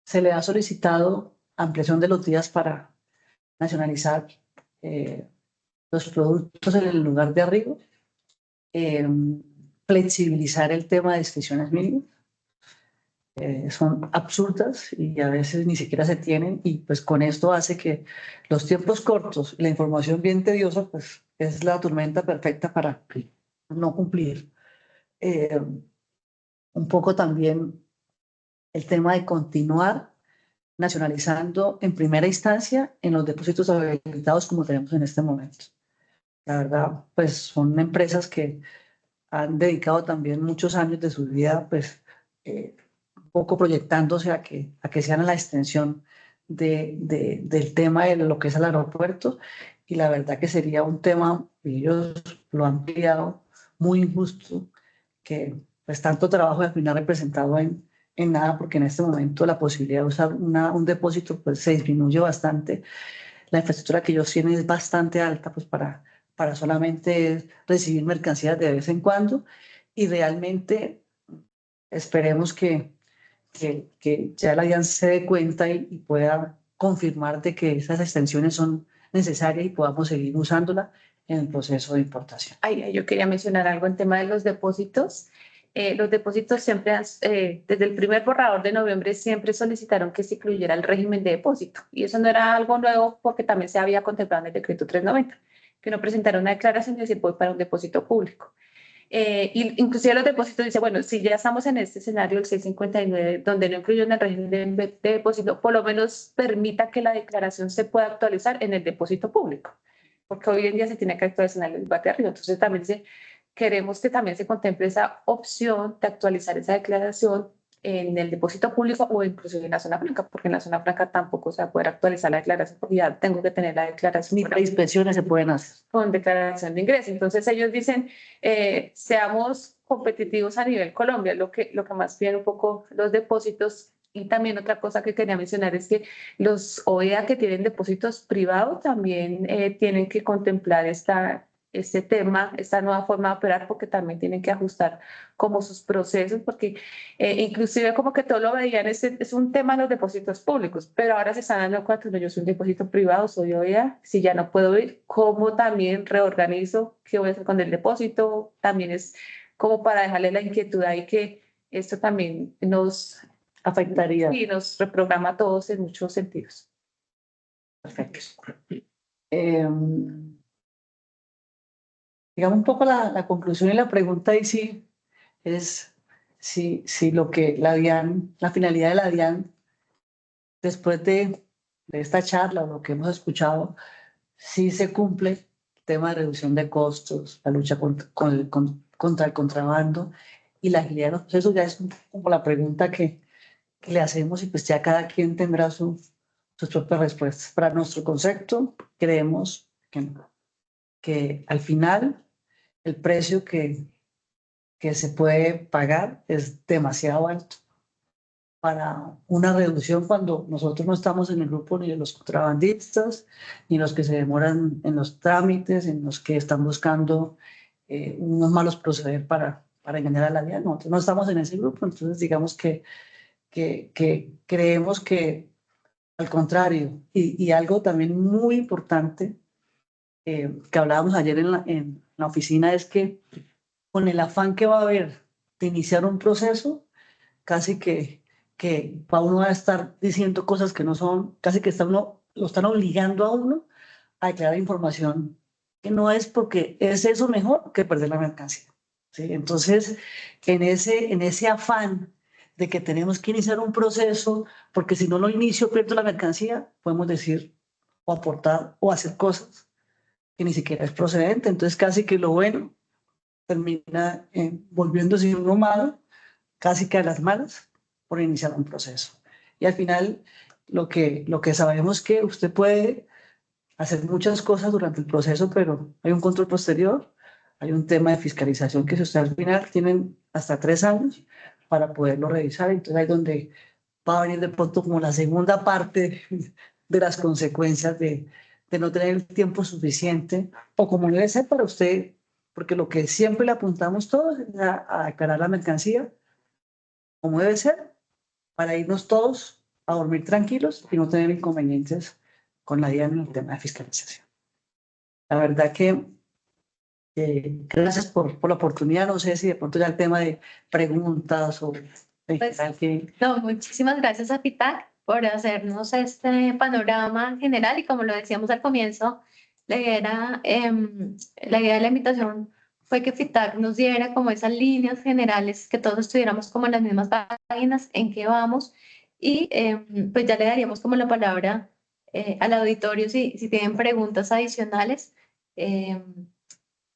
se le ha solicitado ampliación de los días para nacionalizar los productos en el lugar de arribo, flexibilizar el tema de descripciones mínimas. Son absurdas y a veces ni siquiera se tienen y pues con esto hace que los tiempos cortos y la información bien tediosa pues es la tormenta perfecta para no cumplir. Un poco también el tema de continuar nacionalizando en primera instancia en los depósitos habilitados como tenemos en este momento. La verdad, pues son empresas que han dedicado también muchos años de su vida, pues un poco proyectándose a que sean la extensión del tema de lo que es el aeropuerto y la verdad que sería un tema, y ellos lo han peleado, muy injusto, que pues tanto trabajo al final representado en nada, porque en este momento la posibilidad de usar un depósito pues se disminuye bastante. La infraestructura que ellos tienen es bastante alta pues para solamente recibir mercancías de vez en cuando y realmente esperemos que ya la DIAN se dé cuenta y pueda confirmar de que esas extensiones son necesarias y podamos seguir usándola en el proceso de importación. Ay, yo quería mencionar algo en tema de los depósitos. Los depósitos siempre, desde el primer borrador de noviembre, siempre solicitaron que se incluyera el régimen de depósito. Y eso no era algo nuevo porque también se había contemplado en el decreto 390, que uno presentara una declaración y decir voy para un depósito público. Y inclusive los depósitos dice, bueno, si ya estamos en este escenario, el 659, donde no incluyen el régimen de depósito, por lo menos permita que la declaración se pueda actualizar en el depósito público, porque hoy en día se tiene que actualizar en el debate arriba. Entonces también queremos que también se contemple esa opción de actualizar esa declaración en el depósito público o incluso en la zona franca, porque en la zona franca tampoco se va a poder actualizar la declaración, porque ya tengo que tener la declaración. Ni preinspecciones se pueden hacer. Con declaración de ingreso. Entonces ellos dicen, seamos competitivos a nivel Colombia, lo que más piden un poco los depósitos. Y también otra cosa que quería mencionar es que los OEA que tienen depósitos privados también tienen que contemplar este tema, esta nueva forma de operar, porque también tienen que ajustar como sus procesos, porque inclusive como que todo lo veían, es un tema de los depósitos públicos, pero ahora se están dando cuenta, no, yo soy un depósito privado, soy OEA, si ya no puedo ir, ¿cómo también reorganizo? ¿Qué voy a hacer con el depósito? También es como para dejarle la inquietud ahí que esto también nos afectaría. Y nos reprograma a todos en muchos sentidos. Perfecto. Digamos un poco la conclusión y la pregunta ahí sí es si lo que la DIAN, la finalidad de la DIAN, después de esta charla o lo que hemos escuchado, sí se cumple el tema de reducción de costos, la lucha contra el contrabando y la agilidad de los procesos, ya es como la pregunta que le hacemos y pues ya cada quien tendrá sus propias respuestas. Para nuestro concepto, creemos que al final el precio que se puede pagar es demasiado alto para una reducción cuando nosotros no estamos en el grupo ni de los contrabandistas, ni los que se demoran en los trámites, en los que están buscando unos malos proceder para engañar a la DIAN. Nosotros no estamos en ese grupo, entonces digamos que creemos que Al contrario, y algo también muy importante que hablábamos ayer en la oficina es que con el afán que va a haber de iniciar un proceso, casi que uno va a estar diciendo cosas que no son, casi que lo están obligando a uno a declarar información que no es, porque es eso mejor que perder la mercancía, ¿sí? Entonces, en ese afán de que tenemos que iniciar un proceso, porque si no lo inicio pierdo la mercancía, podemos decir o aportar o hacer cosas que ni siquiera es procedente. Entonces, casi que lo bueno termina volviéndose uno malo, casi que a las malas, por iniciar un proceso. Y al final, lo que sabemos es que usted puede hacer muchas cosas durante el proceso, pero hay un control posterior, hay un tema de fiscalización que si usted al final tienen hasta 3 años para poderlo revisar. Entonces ahí es donde va a venir de pronto como la segunda parte de las consecuencias de no tener el tiempo suficiente, o como debe ser para usted, porque lo que siempre le apuntamos todos es a declarar la mercancía como debe ser, para irnos todos a dormir tranquilos y no tener inconvenientes con la DIAN en el tema de fiscalización. La verdad que gracias por la oportunidad. No sé si de pronto ya el tema de preguntas o Pues, no, muchísimas gracias a FITAC por hacernos este panorama general y como lo decíamos al comienzo, la idea la idea de la invitación fue que FITAC nos diera como esas líneas generales, que todos estuviéramos como en las mismas páginas en que vamos y pues ya le daríamos como la palabra al auditorio si tienen preguntas adicionales.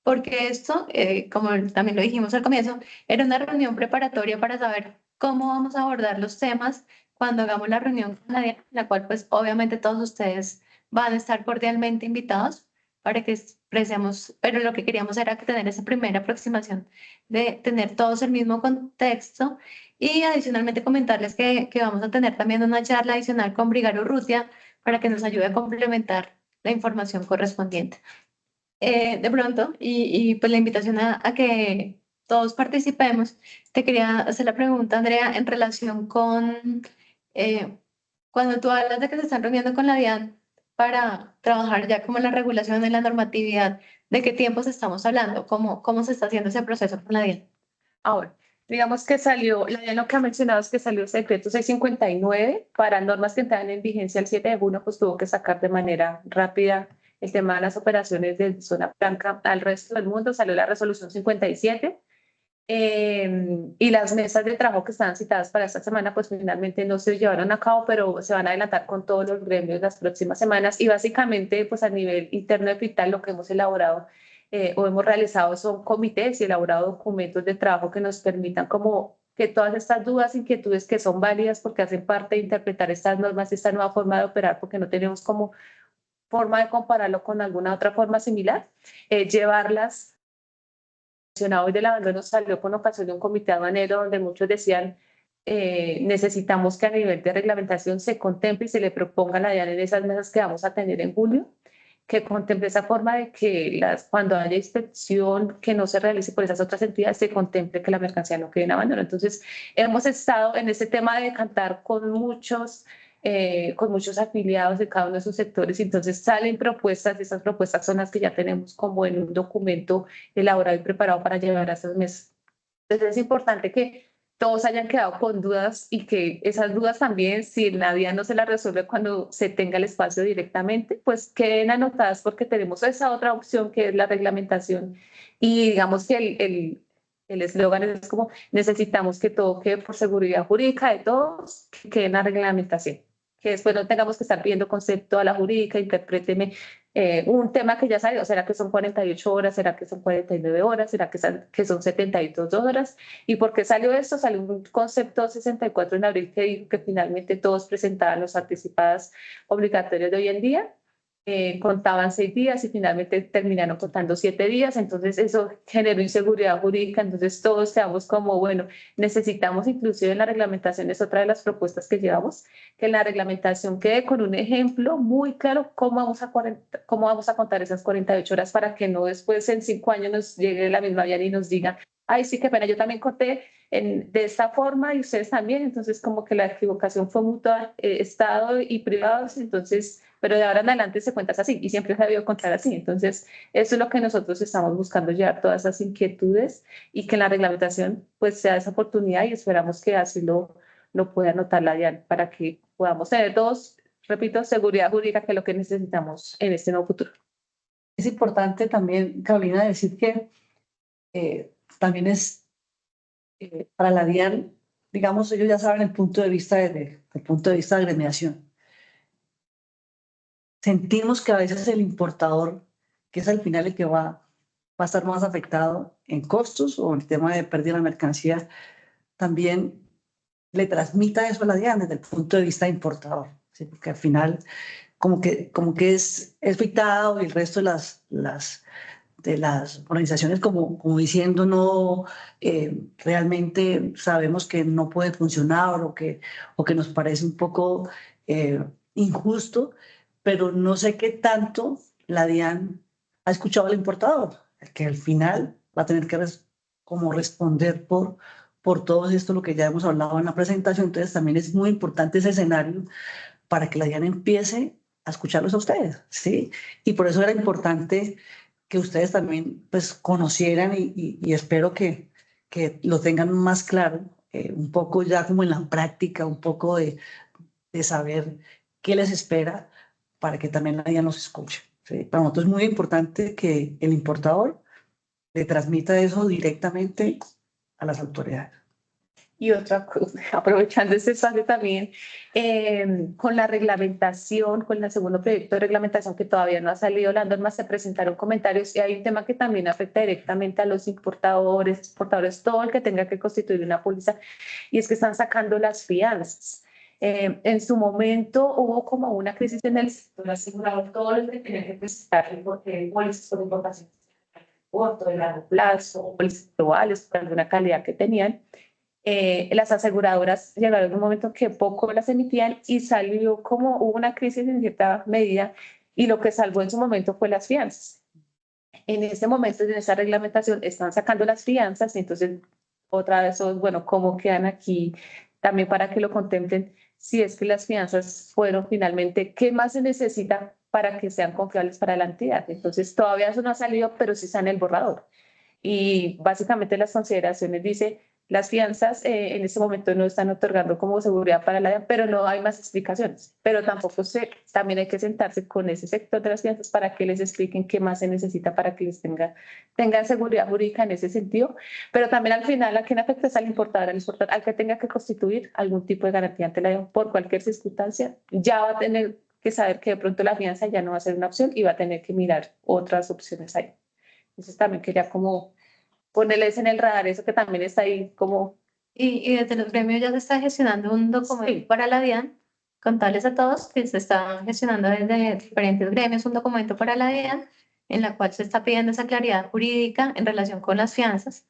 Porque esto, como también lo dijimos al comienzo, era una reunión preparatoria para saber cómo vamos a abordar los temas cuando hagamos la reunión con Nadia, en la cual pues obviamente todos ustedes van a estar cordialmente invitados para que expresemos, pero lo que queríamos era tener esa primera aproximación de tener todos el mismo contexto y adicionalmente comentarles que vamos a tener también una charla adicional con Brigaro Urrutia para que nos ayude a complementar la información correspondiente. De pronto, pues la invitación a que todos participemos, te quería hacer la pregunta, Andrea, en relación con cuando tú hablas de que se están reuniendo con la DIAN para trabajar ya como la regulación y la normatividad, ¿de qué tiempos estamos hablando? ¿Cómo se está haciendo ese proceso con la DIAN? Ahora, digamos que salió, la DIAN lo que ha mencionado es que salió el decreto 659 para normas que entraban en vigencia el 7 de junio, pues tuvo que sacar de manera rápida el tema de las operaciones de zona franca al resto del mundo. Salió la resolución 57 y las mesas de trabajo que estaban citadas para esta semana, pues finalmente no se llevaron a cabo, pero se van a adelantar con todos los gremios las próximas semanas y básicamente, pues a nivel interno de FITAC lo que hemos elaborado o hemos realizado son comités y elaborado documentos de trabajo que nos permitan como que todas estas dudas, inquietudes que son válidas porque hacen parte de interpretar estas normas y esta nueva forma de operar, porque no tenemos como forma de compararlo con alguna otra forma similar, llevarlas. Hoy del abandono salió con ocasión de un comité aduanero donde muchos decían necesitamos que a nivel de reglamentación se contemple y se le proponga a la DIAN en esas mesas que vamos a tener en julio, que contemple esa forma de que cuando haya inspección que no se realice por esas otras entidades, se contemple que la mercancía no quede en abandono. Entonces, hemos estado en ese tema de cantar con muchos afiliados de cada uno de esos sectores, entonces salen propuestas, esas propuestas son las que ya tenemos como en un documento elaborado y preparado para llevar a esas mesas. Entonces, es importante que todos hayan quedado con dudas y que esas dudas también, si la DIAN no se las resuelve cuando se tenga el espacio directamente, pues queden anotadas porque tenemos esa otra opción que es la reglamentación. Y digamos que el eslogan es como necesitamos que todo quede por seguridad jurídica de todos, que quede en la reglamentación. Que después no tengamos que estar pidiendo concepto a la jurídica, interpréteme un tema que ya salió, ¿será que son 48 horas? ¿Será que son 49 horas? ¿Será que son 72 horas? ¿Y por qué salió esto? Salió un concepto 64 en abril que dijo que finalmente todos presentaban los anticipadas obligatorias de hoy en día. Contaban 6 días y finalmente terminaron contando 7 días, entonces eso generó inseguridad jurídica, entonces todos quedamos como, bueno, necesitamos inclusive en la reglamentación, es otra de las propuestas que llevamos, que en la reglamentación quede con un ejemplo muy claro cómo vamos a contar esas 48 horas para que no después en 5 años nos llegue la misma DIAN y nos diga ay, sí, qué pena, yo también conté de esta forma y ustedes también, entonces como que la equivocación fue mutua, Estado y privados, entonces, pero de ahora en adelante se cuenta así y siempre se ha debido contar así, entonces eso es lo que nosotros estamos buscando, llevar todas esas inquietudes y que en la reglamentación pues sea esa oportunidad y esperamos que así lo pueda anotar la DIAN para que podamos tener dos, repito, seguridad jurídica, que es lo que necesitamos en este nuevo futuro. Es importante también, Carolina, decir que también es para la DIAN, digamos, ellos ya saben el punto de vista del punto de vista de agremiación. Sentimos que a veces el importador, que es al final el que va a estar más afectado en costos o en el tema de pérdida de la mercancía, también le transmita eso a la DIAN desde el punto de vista de importador, ¿sí? Porque al final como que es afectado y el resto de las organizaciones como diciendo no, realmente sabemos que no puede funcionar o que nos parece un poco injusto, pero no sé qué tanto la DIAN ha escuchado al importador, que al final va a tener que como responder por todo esto, lo que ya hemos hablado en la presentación. Entonces también es muy importante ese escenario para que la DIAN empiece a escucharlos a ustedes, ¿sí? Y por eso era importante que ustedes también pues conocieran y espero que lo tengan más claro, un poco ya como en la práctica, un poco de saber qué les espera para que también la DIAN los escuche, ¿sí? Para nosotros es muy importante que el importador le transmita eso directamente a las autoridades. Y otra cosa, aprovechando este espacio también, con la reglamentación, con el segundo proyecto de reglamentación que todavía no ha salido, las normas se presentaron comentarios y hay un tema que también afecta directamente a los importadores, exportadores, todo el que tenga que constituir una póliza, y es que están sacando las fianzas. En su momento hubo como una crisis en el sector asegurador, todo lo que tenía que presentar porque pólizas por importación corto, de largo plazo, pólizas globales por alguna calidad que tenían. Las aseguradoras llegaron en un momento que poco las emitían y salió como hubo una crisis en cierta medida y lo que salvó en su momento fue las fianzas. En ese momento, en esa reglamentación, están sacando las fianzas y entonces otra vez, bueno, ¿cómo quedan aquí? También para que lo contemplen, si es que las fianzas fueron finalmente, ¿qué más se necesita para que sean confiables para la entidad? Entonces todavía eso no ha salido, pero sí está en el borrador. Y básicamente las consideraciones dice, las fianzas en este momento no están otorgando como seguridad para la DIAN, pero no hay más explicaciones. Pero tampoco también hay que sentarse con ese sector de las fianzas para que les expliquen qué más se necesita para que les tengan seguridad jurídica en ese sentido. Pero también al final a quien afecta es al importador, al que tenga que constituir algún tipo de garantía ante la DIAN por cualquier circunstancia, ya va a tener que saber que de pronto la fianza ya no va a ser una opción y va a tener que mirar otras opciones ahí. Entonces también quería como ponerles en el radar eso que también está ahí como... Y desde los gremios ya se está gestionando un documento para la DIAN, contarles a todos que se está gestionando desde diferentes gremios un documento para la DIAN en la cual se está pidiendo esa claridad jurídica en relación con las fianzas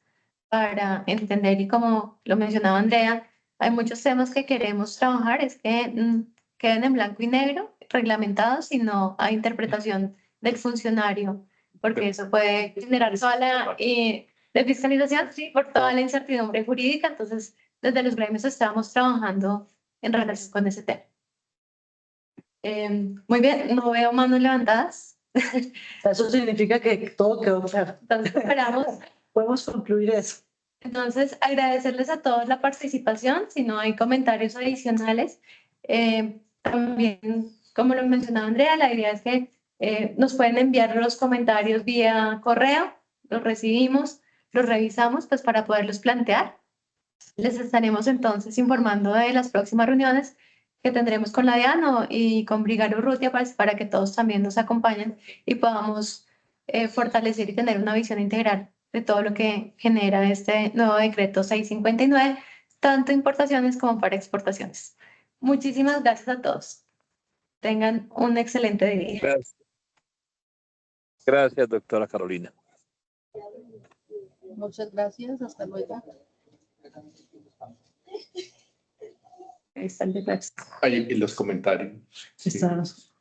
para entender y como lo mencionaba Andrea, hay muchos temas que queremos trabajar, es que queden en blanco y negro, reglamentados y no a interpretación del funcionario, porque eso puede generar toda la... de fiscalización, sí, por toda la incertidumbre jurídica. Entonces, desde los gremios estamos trabajando en relación con ese tema. Muy bien, no veo manos levantadas. Eso significa que todo quedó claro. Entonces, esperamos. Podemos concluir eso. Entonces, agradecerles a todos la participación. Si no hay comentarios adicionales, también, como lo mencionaba Andrea, la idea es que nos pueden enviar los comentarios vía correo, los recibimos, los revisamos pues para poderlos plantear. Les estaremos entonces informando de las próximas reuniones que tendremos con la DIAN y con Brigado Urrutia para que todos también nos acompañen y podamos fortalecer y tener una visión integral de todo lo que genera este nuevo decreto 659, tanto importaciones como para exportaciones. Muchísimas gracias a todos. Tengan un excelente día. Gracias. Gracias, doctora Carolina. Muchas gracias. Hasta luego. Ahí están de Ahí en los comentarios. Estamos.